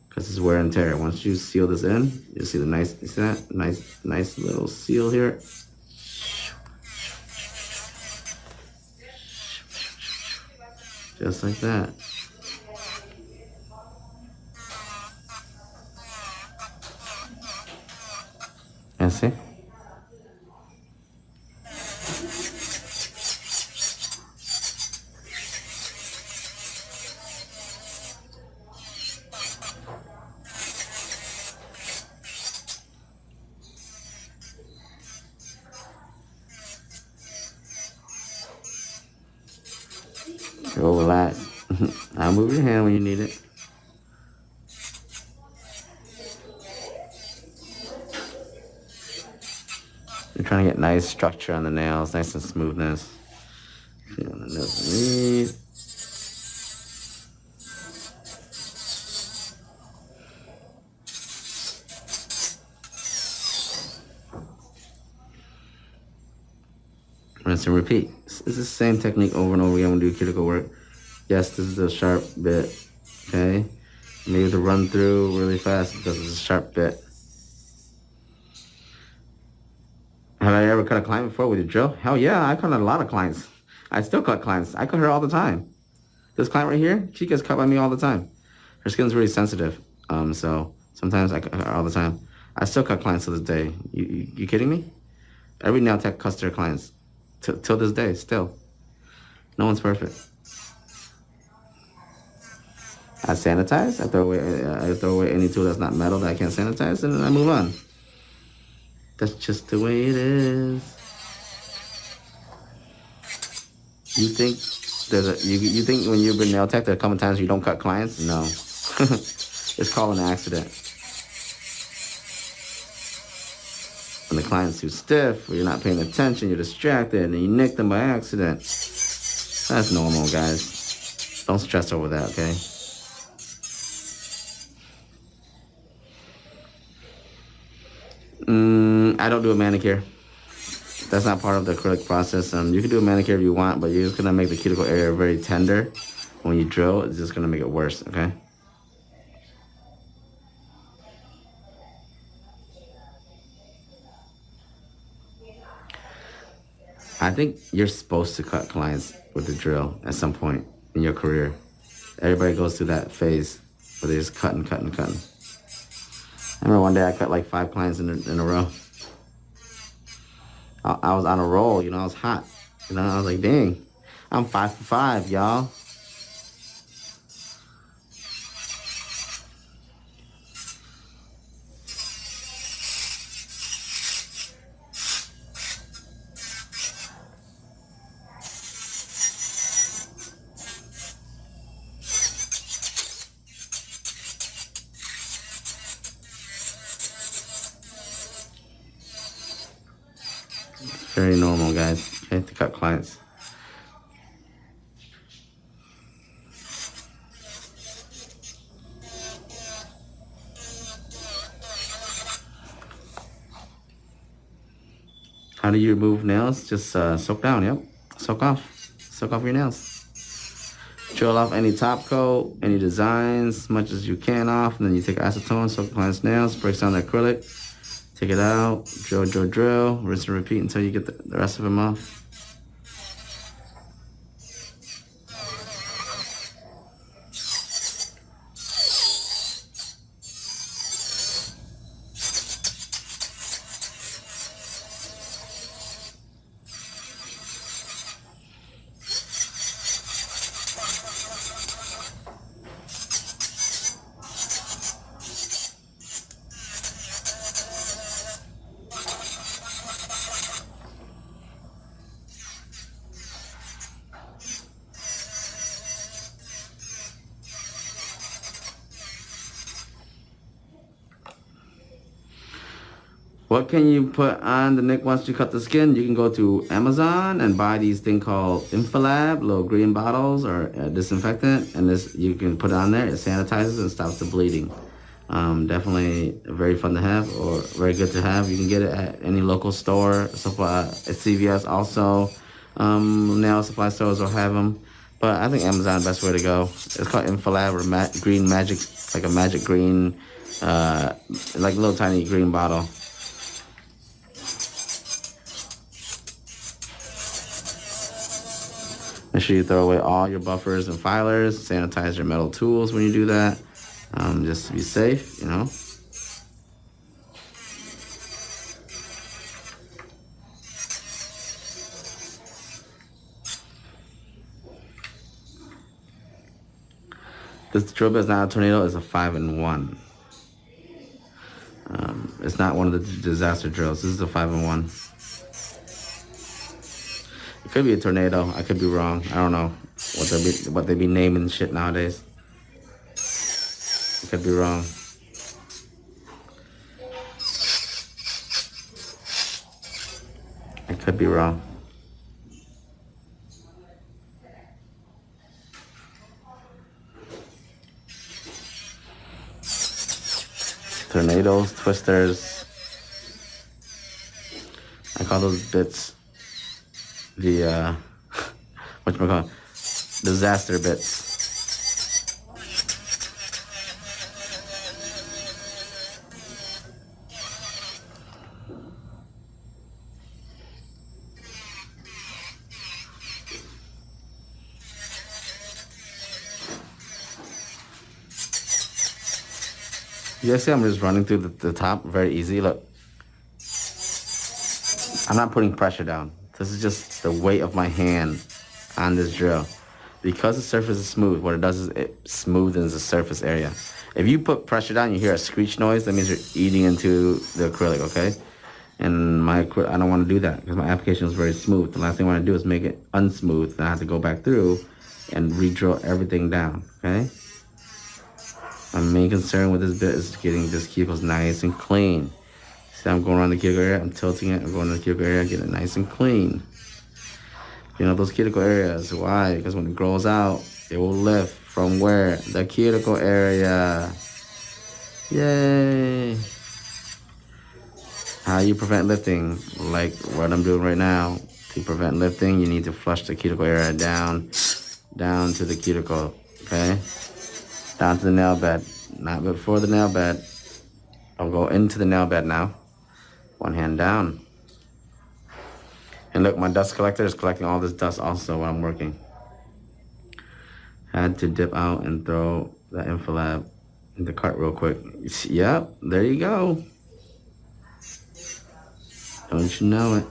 Because it's wear and tear. Once you seal this in, you'll see the nice, you see that? Nice little seal here. Just like that. And see? Go relax. I'll move your hand when you need it. You're trying to get nice structure on the nails, nice and smoothness. Feeling the nails underneath. rinse and repeat. It's the same technique over and over again when we do cuticle work. Yes, this is a sharp bit, okay? Maybe to run through really fast because it's a sharp bit. Have I ever cut a client before with a drill? Hell yeah, I cut a lot of clients. I still cut clients. I cut her all the time. This client right here, she gets cut by me all the time. Her skin's really sensitive, so sometimes I cut her all the time. I still cut clients to this day. You kidding me? Every nail tech cuts their clients till this day. Still, no one's perfect. I sanitize. I throw away any tool that's not metal that I can't sanitize, and then I move on. That's just the way it is. You think you think when you've been nail tech there are a couple times you don't cut clients? No. It's called an accident. When the client's too stiff, or you're not paying attention, you're distracted, and you nick them by accident. That's normal, guys. Don't stress over that, okay? I don't do a manicure. That's not part of the acrylic process. You can do a manicure if you want, but you're just gonna make the cuticle area very tender. When you drill, it's just gonna make it worse, okay? I think you're supposed to cut clients with the drill at some point in your career. Everybody goes through that phase where they're just cutting. I remember one day I cut like 5 clients in a row. I was on a roll, you know, I was hot. You know, I was like, dang, I'm 5 for 5, y'all. Very normal, guys. Okay, to cut clients. How do you remove nails? Just soak down, yep. Soak off your nails. Drill off any top coat, any designs, as much as you can off, and then you take acetone, soak the client's nails, breaks down the acrylic, take it out, drill, rinse and repeat until you get the rest of them off. What can you put on the nick once you cut the skin? You can go to Amazon and buy these thing called Infalab, little green bottles or disinfectant, and this you can put it on there. It sanitizes and stops the bleeding. Definitely very fun to have or very good to have. You can get it at any local store, supply at CVS also. Nail supply stores will have them, but I think Amazon is the best way to go. It's called Infalab or Green Magic, like a magic green, like a little tiny green bottle. Make sure you throw away all your buffers and filers. Sanitize your metal tools when you do that, just to be safe, you know. This drill bit is not a tornado, it's a 5-in-1. It's not one of the disaster drills. This is a 5-in-1. It could be a tornado. I could be wrong. I don't know what they be naming shit nowadays. I could be wrong. I could be wrong. Tornadoes, twisters. I call those bits. the whatchamacallit, disaster bits. You guys see I'm just running through the top very easy. Look, I'm not putting pressure down. This is just the weight of my hand on this drill. Because the surface is smooth, what it does is it smoothens the surface area. If you put pressure down, you hear a screech noise, that means you're eating into the acrylic, okay? And I don't want to do that because my application is very smooth. The last thing I want to do is make it unsmooth. Then I have to go back through and re-drill everything down, okay? My main concern with this bit is getting this cuticles nice and clean. See, I'm going around the cuticle area, I'm tilting it, I'm going to the cuticle area, getting it nice and clean. You know, those cuticle areas, why? Because when it grows out, it will lift from where? The cuticle area. Yay! How you prevent lifting? Like what I'm doing right now. To prevent lifting, you need to flush the cuticle area down to the cuticle, okay? Down to the nail bed, not before the nail bed. I'll go into the nail bed now. One hand down. And look, my dust collector is collecting all this dust also while I'm working. Had to dip out and throw that Infalab in the cart real quick. Yep, there you go. Don't you know it?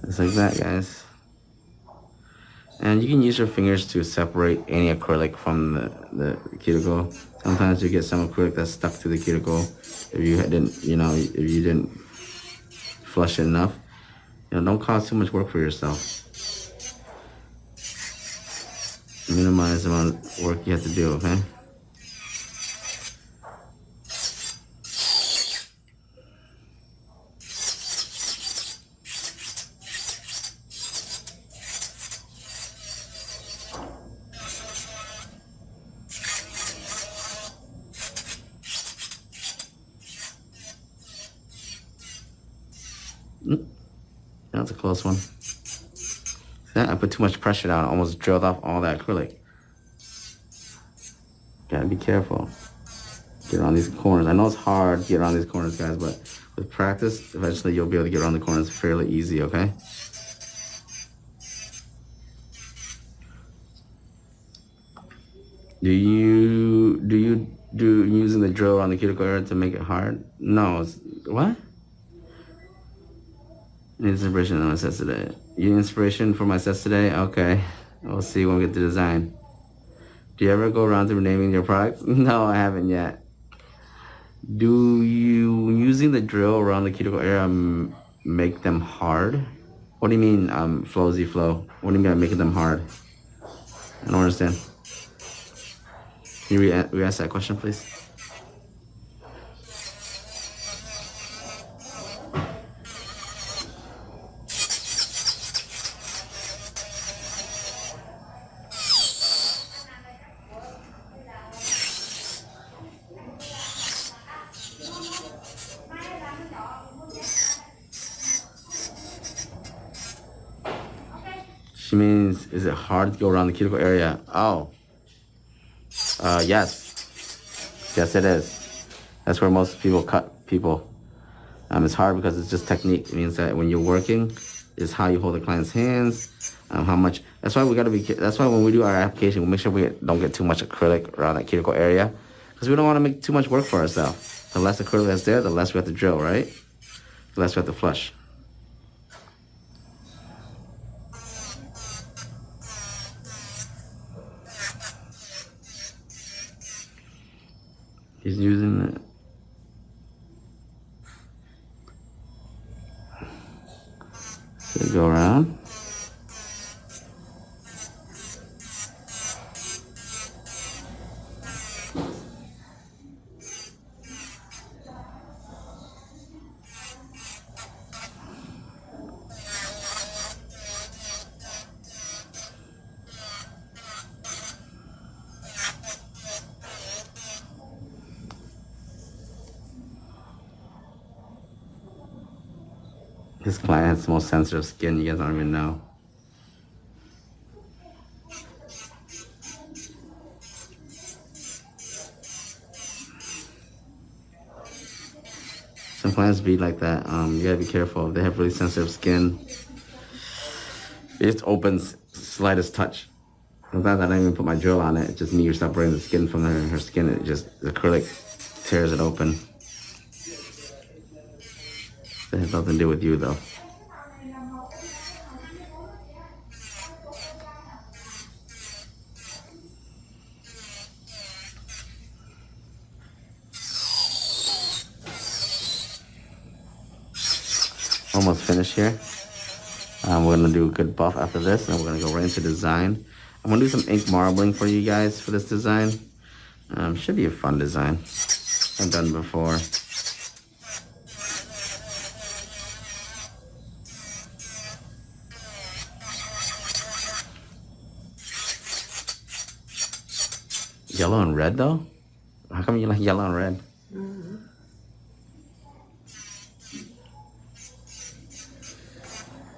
Just like that, guys. And you can use your fingers to separate any acrylic from the cuticle. Sometimes you get some acrylic that's stuck to the cuticle if you didn't flush it enough. You know, don't cause too much work for yourself. Minimize the amount of work you have to do, okay? That's a close one. See, I put too much pressure down. I almost drilled off all that acrylic. Gotta be careful. Get around these corners. I know it's hard to get around these corners, guys, but with practice, eventually you'll be able to get around the corners fairly easy, okay? Do you do using the drill on the cuticle area to make it hard? No. What? Need inspiration on my sets today. You need inspiration for my sets today? Okay. We'll see when we get to design. Do you ever go around to renaming your products? No, I haven't yet. Do you using the drill around the cuticle area make them hard? What do you mean, flowsy flow? What do you mean by making them hard? I don't understand. Can you re-ask that question, please? She means, is it hard to go around the cuticle area? Oh. Yes. Yes, it is. That's where most people cut people. It's hard because it's just technique. It means that when you're working, is how you hold the client's hands, how much. That's why we gotta be. That's why when we do our application, we make sure we don't get too much acrylic around that cuticle area, because we don't want to make too much work for ourselves. The less acrylic that's there, the less we have to drill, right? The less we have to flush. He's using it. So go around. His client has the most sensitive skin. You guys don't even know. Some clients be like that. You gotta be careful. They have really sensitive skin. It just opens slightest touch. Sometimes I don't even put my drill on it. It's just me separating the skin from her skin. It just, the acrylic tears it open. It has nothing to do with you though. Almost finished here. We're gonna do a good buff after this, and we're gonna go right into design. I'm gonna do some ink marbling for you guys for this design. Should be a fun design. I've done before. Yellow and red though? How come you like yellow and red? Mm-hmm.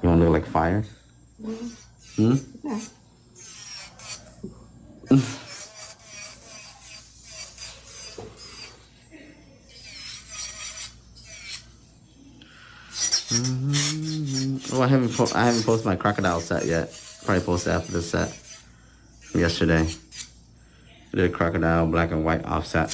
You wanna look like fire? Mm-hmm. Hmm? Yeah. Oh, I haven't posted my crocodile set yet. Probably post it after this set from yesterday. I did a crocodile black and white offset.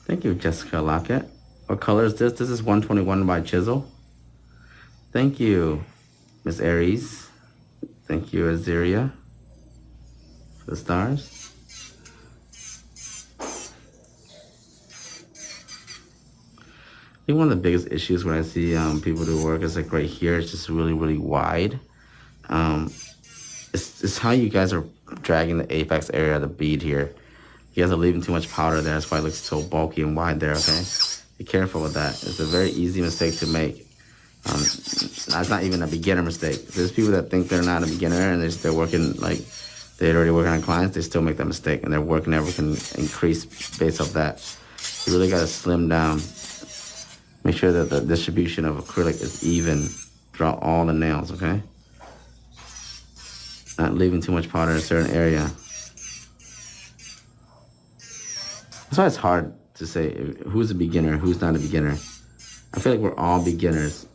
Thank you, Jessica Lockett. What color is this? This is 121 by Chisel. Thank you, Miss Aries. Thank you, Aziria, for the stars. I think one of the biggest issues when I see people do work is like right here, it's just really, really wide. It's how you guys are dragging the apex area of the bead here. You guys are leaving too much powder there. That's why it looks so bulky and wide there, okay? Be careful with that. It's a very easy mistake to make. That's not even a beginner mistake. There's people that think they're not a beginner and they're working like they're already working on clients. They still make that mistake, and their work never can increase based off that. You really got to slim down. Make sure that the distribution of acrylic is even throughout all the nails, okay? Not leaving too much powder in a certain area. That's why it's hard to say who's a beginner, who's not a beginner. I feel like we're all beginners,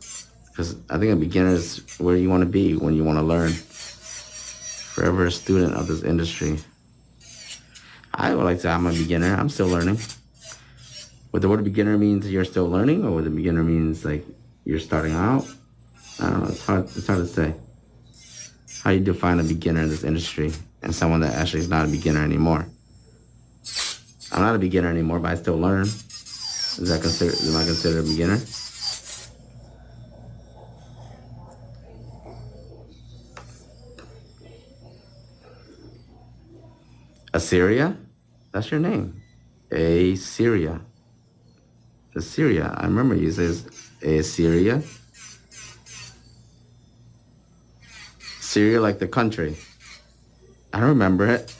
because I think a beginner is where you want to be when you want to learn. Forever a student of this industry. I would like to say I'm a beginner. I'm still learning. Whether the word beginner means you're still learning, or whether beginner means like you're starting out, I don't know. It's hard to say. How do you define a beginner in this industry and someone that actually is not a beginner anymore? I'm not a beginner anymore, but I still learn. Am I considered a beginner? Assyria? That's your name. Assyria. Assyria. I remember you says Assyria. Syria like the country. I don't remember it.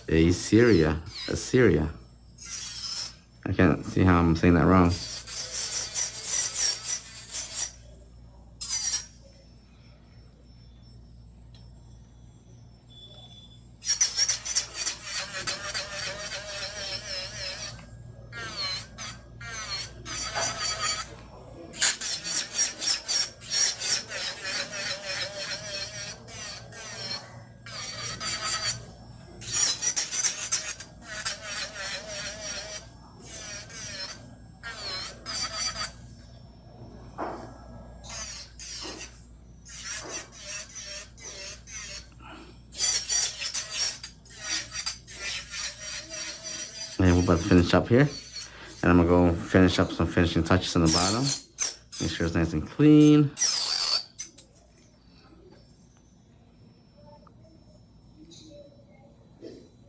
Assyria. Assyria. I can't see how I'm saying that wrong. And we're about to finish up here. And I'm going to go finish up some finishing touches on the bottom. Make sure it's nice and clean.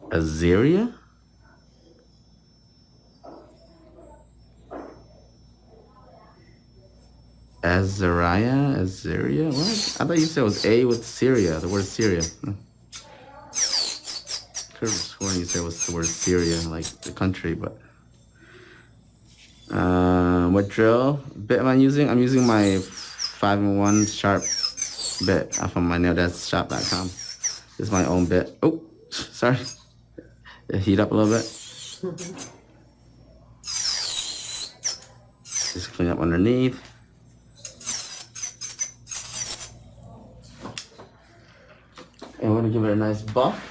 Azaria? Azaria? What? I thought you said it was A with Syria, the word Syria. Could could have sworn you said it was the word Syria, like the country, but what drill bit am I using? I'm using my 5-in-1 sharp bit from my naildeskshop.com. This is my own bit. Oh, sorry. It heat up a little bit. Just clean up underneath. And we're gonna give it a nice buff.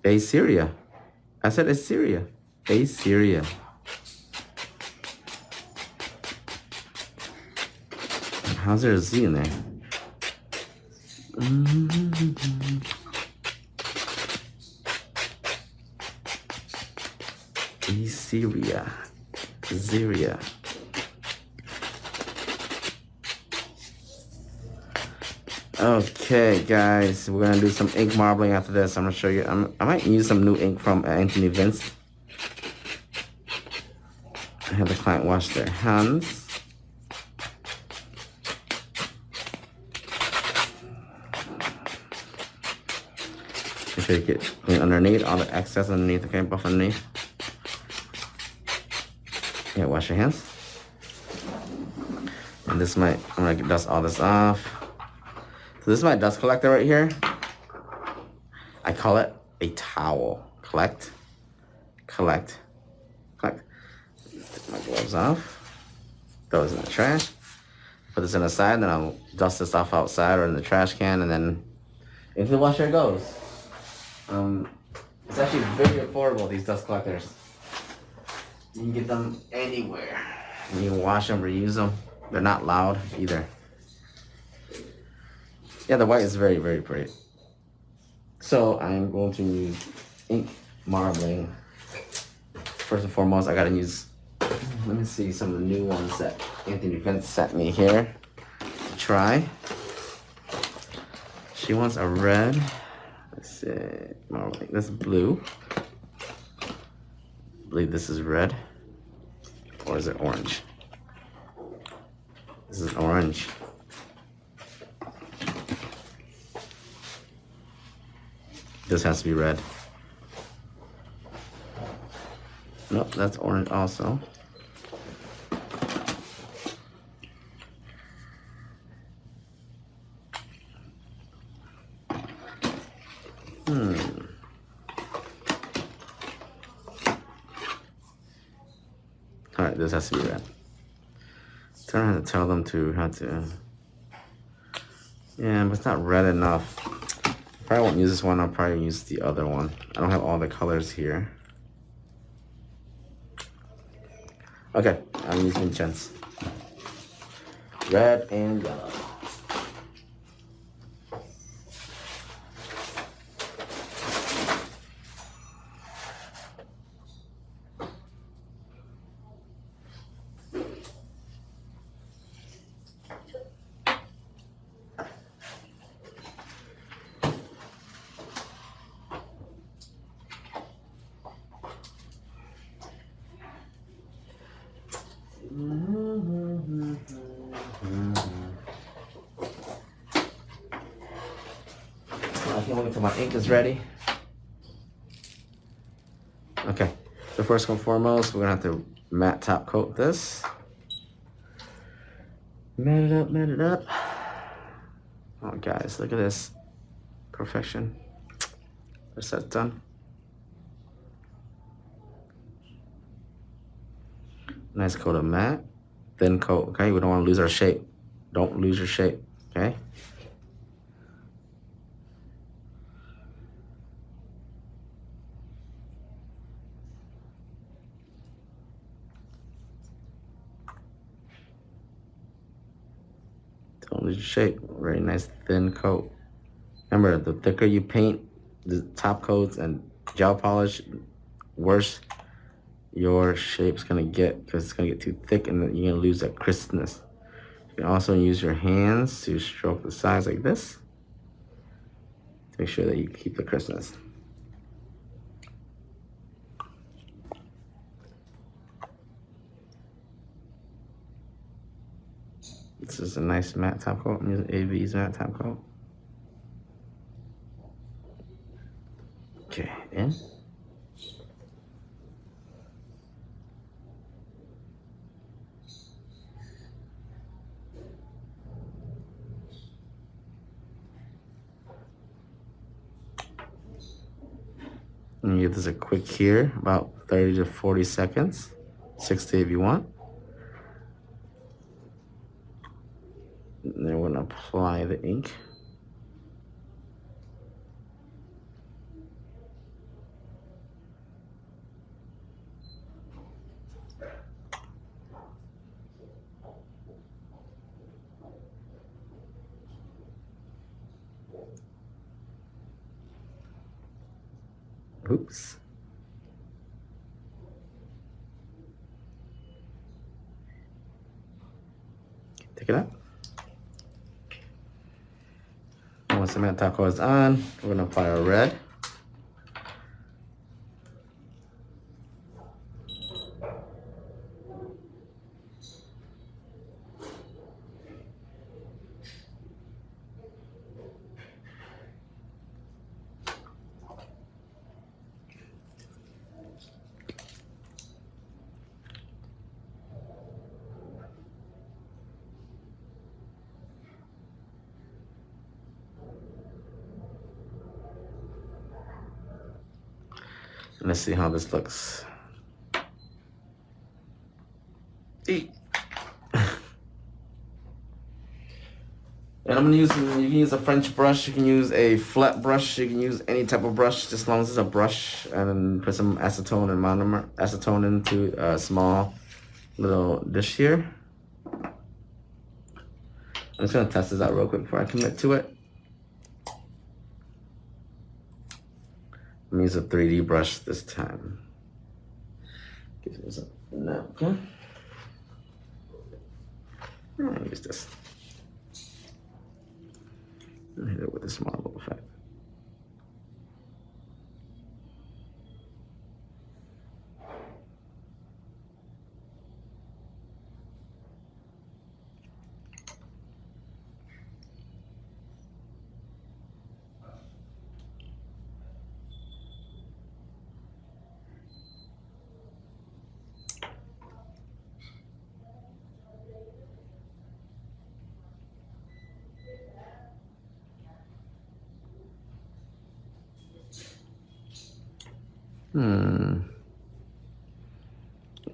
Assyria. I said Assyria. Assyria. How's there a Z in there? Assyria. Assyria. Okay, guys, we're gonna do some ink marbling after this. I'm gonna show you. I might use some new ink from Anthony Vince. I have the client wash their hands. Make sure you get clean underneath, all the excess underneath, okay, buff underneath. Yeah, wash your hands. And this might, I'm gonna dust all this off. So this is my dust collector right here. I call it a towel. Collect. Take my gloves off. Throw this in the trash. Put this in the side, then I'll dust this off outside or in the trash can, and then into the washer it goes. It's actually very affordable, these dust collectors. You can get them anywhere. And you can wash them, reuse them. They're not loud either. Yeah, the white is very, very pretty. So I'm going to use ink marbling. First and foremost, I gotta use, let me see some of the new ones that Anthony Vince sent me here to try. She wants a red. Let's see, marbling. This is blue. I believe this is red. Or is it orange? This is orange. This has to be red. Nope, that's orange also. Alright, this has to be red. So I have to tell them to how to. Yeah, but it's not red enough. Probably won't use this one, I'll probably use the other one. I don't have all the colors here. Okay, I'm using Vincennes. Red and yellow. I can't wait until my ink is ready. Okay, so first and foremost, we're gonna have to matte top coat this. Matte it up. Oh guys, look at this. Perfection. That's that done. Nice coat of matte. Thin coat, okay? We don't want to lose our shape. Don't lose your shape, okay? Don't lose your shape. Very nice thin coat. Remember, the thicker you paint the top coats and gel polish, worse your shape's gonna get, because it's gonna get too thick and then you're gonna lose that crispness. You can also use your hands to stroke the sides like this to make sure that you keep the crispness. This is a nice matte top coat. I'm using AV's matte top coat. Okay, in. And you give this a quick cure, about 30 to 40 seconds, 60 if you want. And then we're gonna apply the ink. Oops. Take it out. Once the matte top coat is on, we're gonna apply our red. And let's see how this looks. Eat. And I'm gonna use, you can use a French brush, you can use a flat brush, you can use any type of brush, just as long as it's a brush, and then put some acetone and monomer, acetone into a small little dish here. I'm just gonna test this out real quick before I commit to it. I'm gonna use a 3D brush this time. Give this a napkin. I'm gonna use this. And hit it with a small little effect.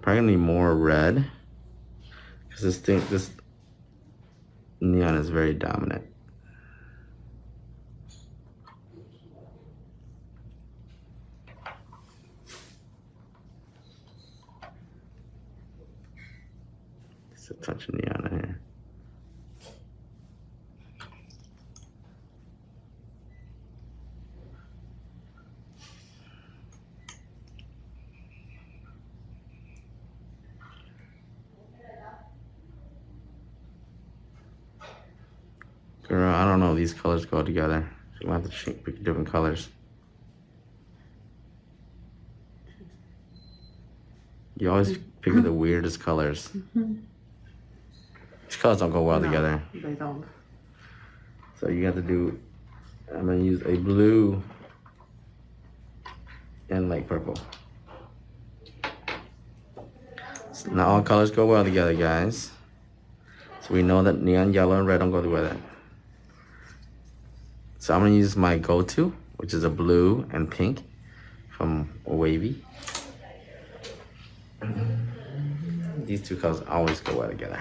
Probably gonna need more red because this neon is very dominant. Just a touch of neon in here. Girl, I don't know if these colors go together. So you have to pick different colors. You always pick the weirdest colors. These colors don't go well together. They don't. So you have to do, I'm gonna use a blue and light purple. So not all colors go well together, guys. So we know that neon yellow and red don't go together. So I'm gonna use my go-to, which is a blue and pink from Wavy. These two colors always go well together.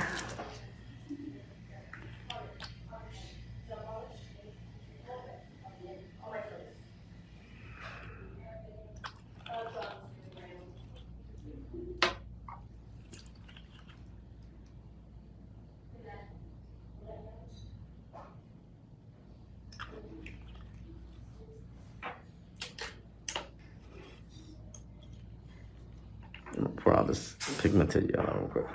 I'm gonna pour out this pigmented yellow real quick.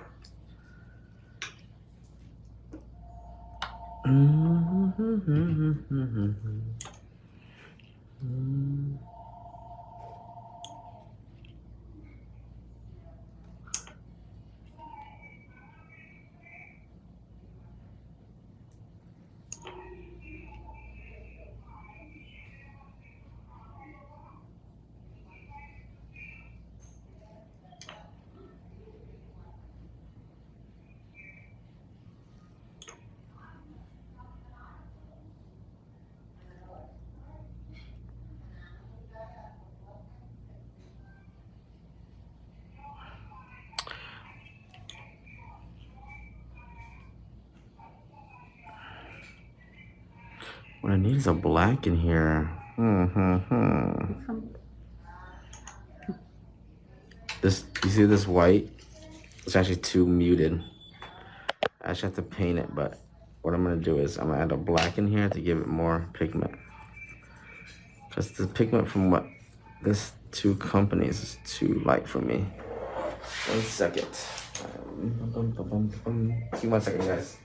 need is a black in here. This, you see this white? It's actually too muted. I actually have to paint it, but what I'm gonna do is I'm gonna add a black in here to give it more pigment. Because the pigment from what this two companies is too light for me. 1 second. Give me 1 second, guys.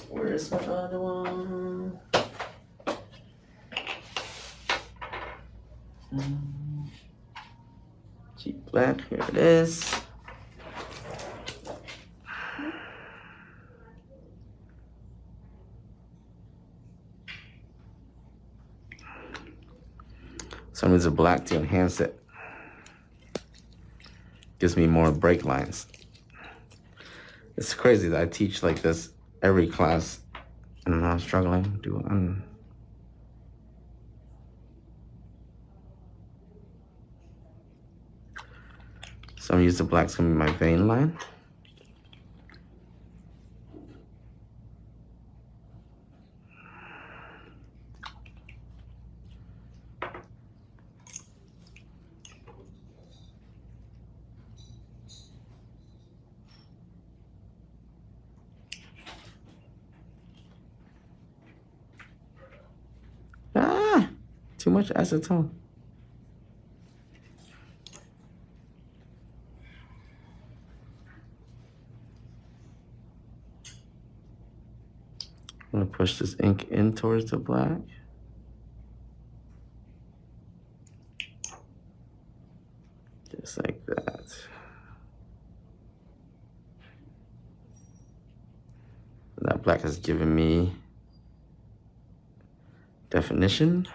Where's my other one? Cheap black, here it is. So I'm using black to enhance it. Gives me more break lines. It's crazy that I teach like this every class and I'm not struggling. So I'm using the black, it's gonna be my vein line. Too much acetone. I'm gonna push this ink in towards the black. Just like that. That black has given me definition.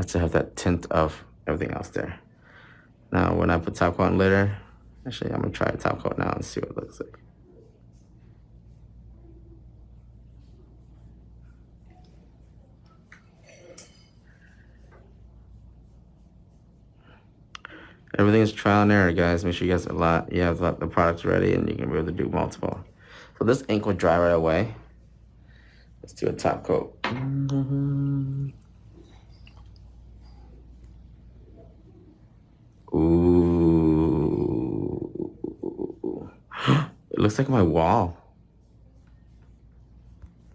To have that tint of everything else there. Now, when I put top coat on later, actually, I'm gonna try a top coat now and see what it looks like. Everything is trial and error, guys. Make sure you guys have the products ready and you can be able to do multiple. So this ink will dry right away. Let's do a top coat. Ooh. It looks like my wall.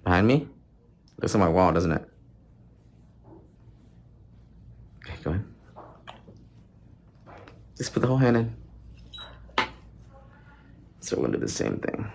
Behind me? Looks like my wall, doesn't it? Okay, go ahead. Just put the whole hand in. So we're gonna do the same thing.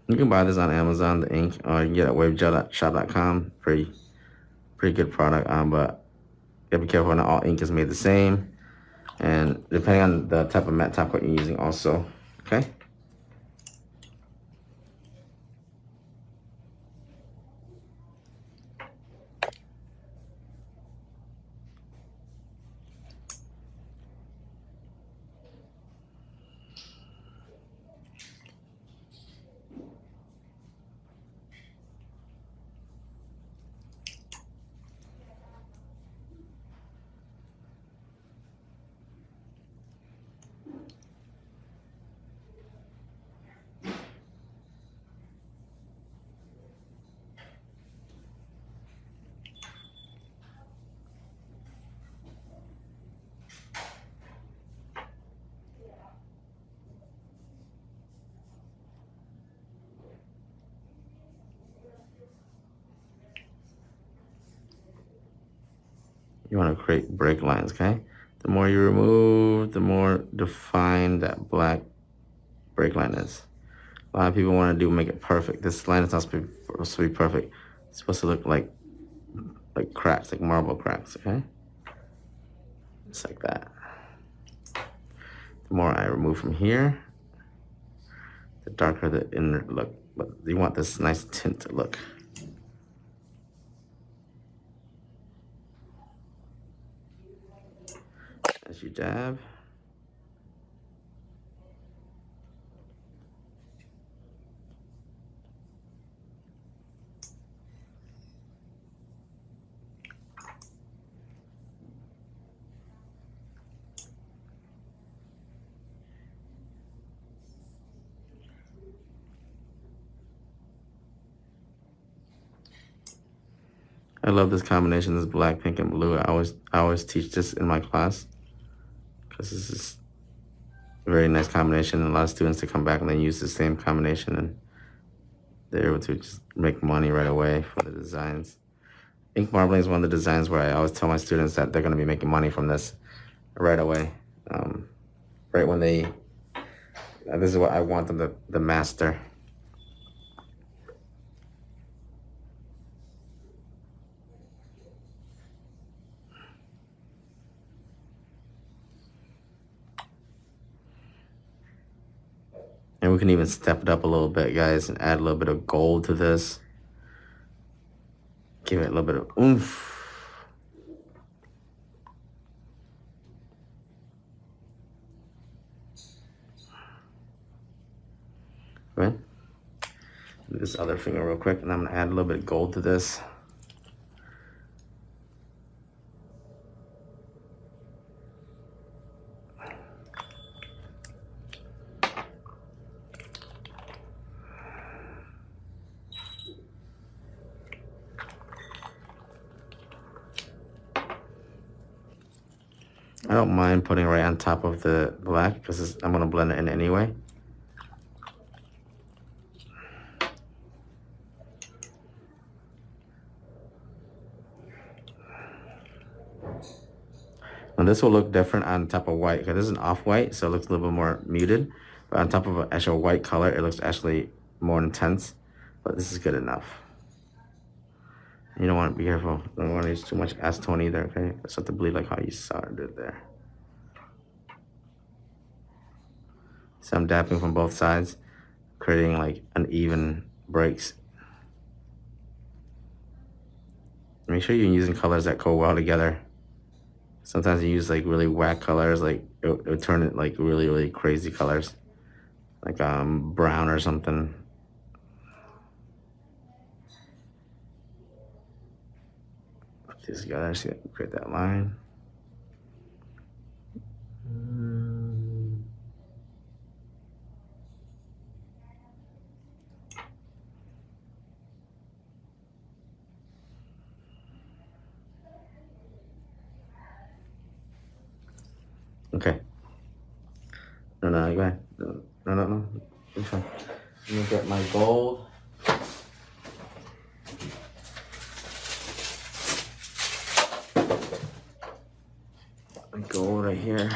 You can buy this on Amazon, the ink, or you can get it at waveshop.com. Pretty good product, but you gotta be careful, not all ink is made the same. And depending on the type of matte top coat you're using also, okay? You want to create break lines, okay? The more you remove, the more defined that black break line is. A lot of people want to make it perfect. This line is not supposed to be perfect. It's supposed to look like cracks, like marble cracks, okay? Just like that. The more I remove from here, the darker the inner look. But you want this nice tint look. As you dab. I love this combination, this black, pink, and blue. I always teach this in my class because this is a very nice combination. And a lot of students to come back and then use the same combination, and they're able to just make money right away for the designs. Ink marbling is one of the designs where I always tell my students that they're going to be making money from this right away. Right when they, this is what I want them to master. And we can even step it up a little bit, guys, and add a little bit of gold to this. Give it a little bit of oomph. Right? This other finger real quick, and I'm gonna add a little bit of gold to this. I don't mind putting it right on top of the black because I'm gonna blend it in anyway. Now this will look different on top of white because this is an off-white, so it looks a little bit more muted. But on top of an actual white color, it looks actually more intense. But this is good enough. You don't want to be careful. You don't want to use too much acetone either, okay? It's not to bleed like how you saw it did there. So I'm dapping from both sides, creating like uneven breaks. Make sure you're using colors that go well together. Sometimes you use like really whack colors, like it'll turn it like really, really crazy colors. Like brown or something. Put these together so you can create that line. Okay. No, go ahead. No. It's fine. Let me get my gold. My gold right here.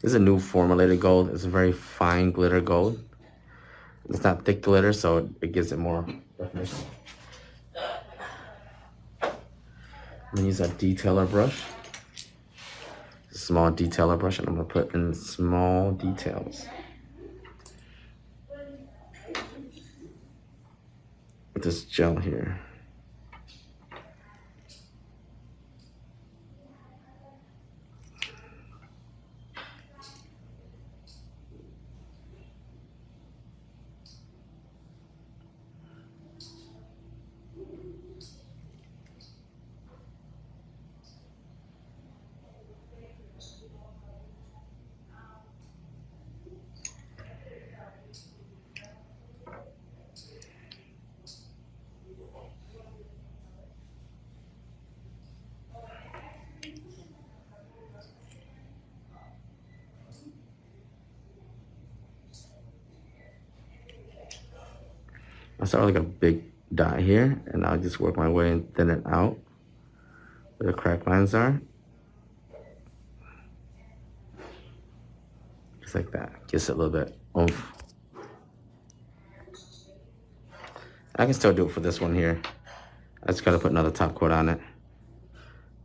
This is a new formulated gold. It's a very fine glitter gold. It's not thick glitter, so it gives it more definition. I'm gonna use a detailer brush. Small detailer brush, and I'm gonna put in small details with this gel here. I start with like a big dot here, and I'll just work my way and thin it out where the crack lines are. Just like that. Gives it a little bit oomph. I can still do it for this one here. I just gotta put another top coat on it.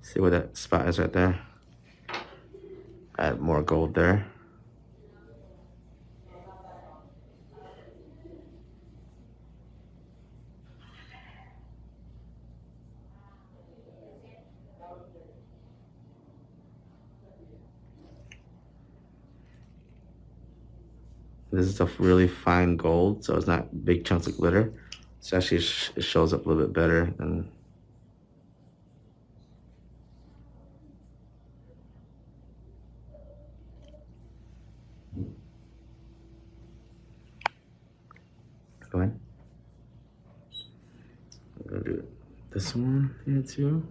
See where that spot is right there? Add more gold there. This is a really fine gold, so it's not big chunks of glitter. So actually it shows up a little bit better than. Go ahead. I'm gonna do this one here too.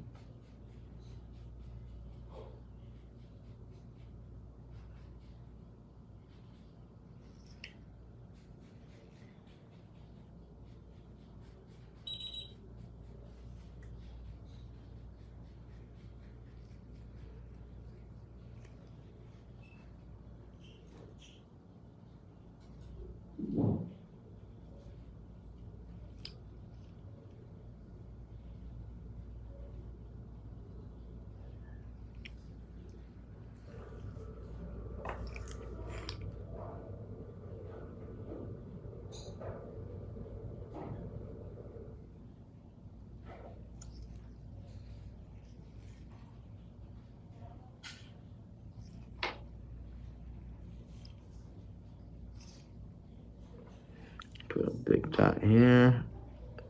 Put a big dot here.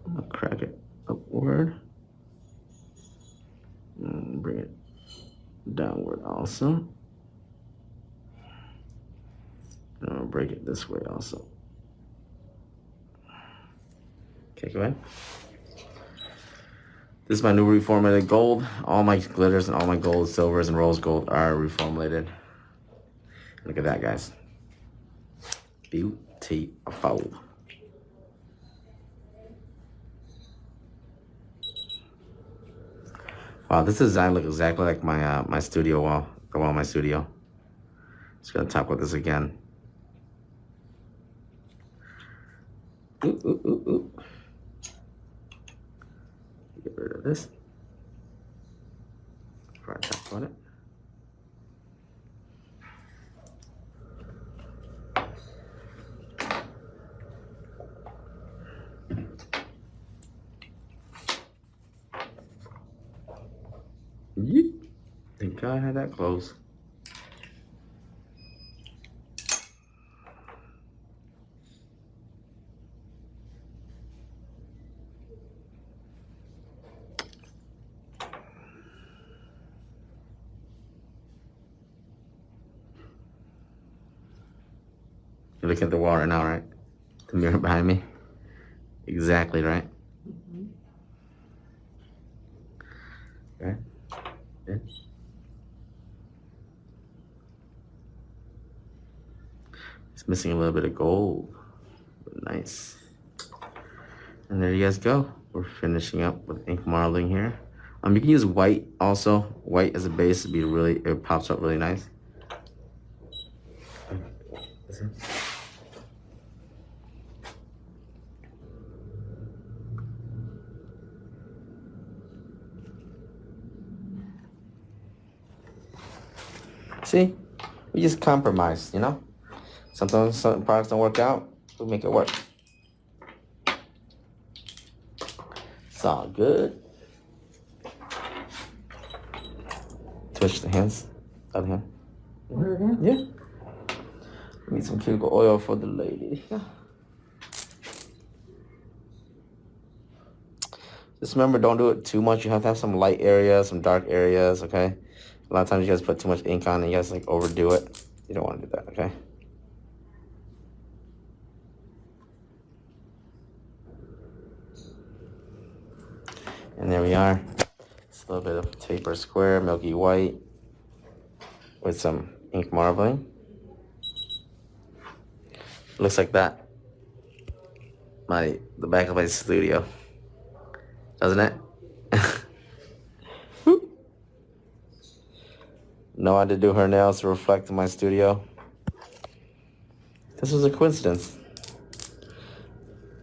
I'm gonna crack it upward. And bring it downward also. And I'll break it this way also. Okay, go ahead. This is my new reformulated gold. All my glitters and all my gold, silvers, and rose gold are reformulated. Look at that, guys. Beautiful. Wow, this design looks exactly like my my studio wall, the wall in my studio. Just gonna top coat this again. Ooh, ooh, ooh, ooh. Get rid of this. Before I top coat it. Yeet. Thank God I had that close. You're looking at the wall right now, right? The mirror behind me. Exactly right. Okay. Good. It's missing a little bit of gold. Nice. And there you guys go. We're finishing up with ink marbling here. You can use white also. White as a base would be really, it pops up really nice. See, we just compromise, you know? Sometimes some products don't work out, we make it work. It's all good. Twitch the hands, other hand. Yeah. Need some cuticle oil for the lady. Just remember, don't do it too much. You have to have some light areas, some dark areas, okay? A lot of times you guys put too much ink on and you guys like overdo it. You don't want to do that, okay? And there we are. It's a little bit of taper square, milky white with some ink marbling. Looks like that. The back of my studio. Doesn't it? know how to do her nails to reflect in my studio. This was a coincidence.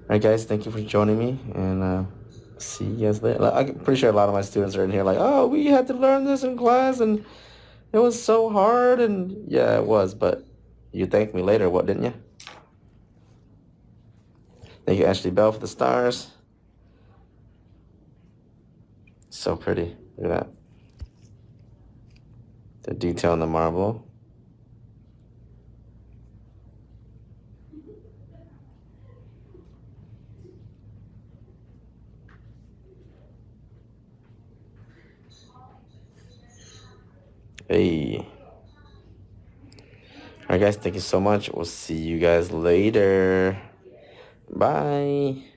Alright guys, thank you for joining me, and see you guys later. I'm pretty sure a lot of my students are in here like, oh, we had to learn this in class and it was so hard, and yeah, it was, but you thanked me later, what, didn't you? Thank you, Ashley Bell, for the stars. So pretty. Look at that. The detail in the marble. Hey. Alright guys, thank you so much. We'll see you guys later. Bye.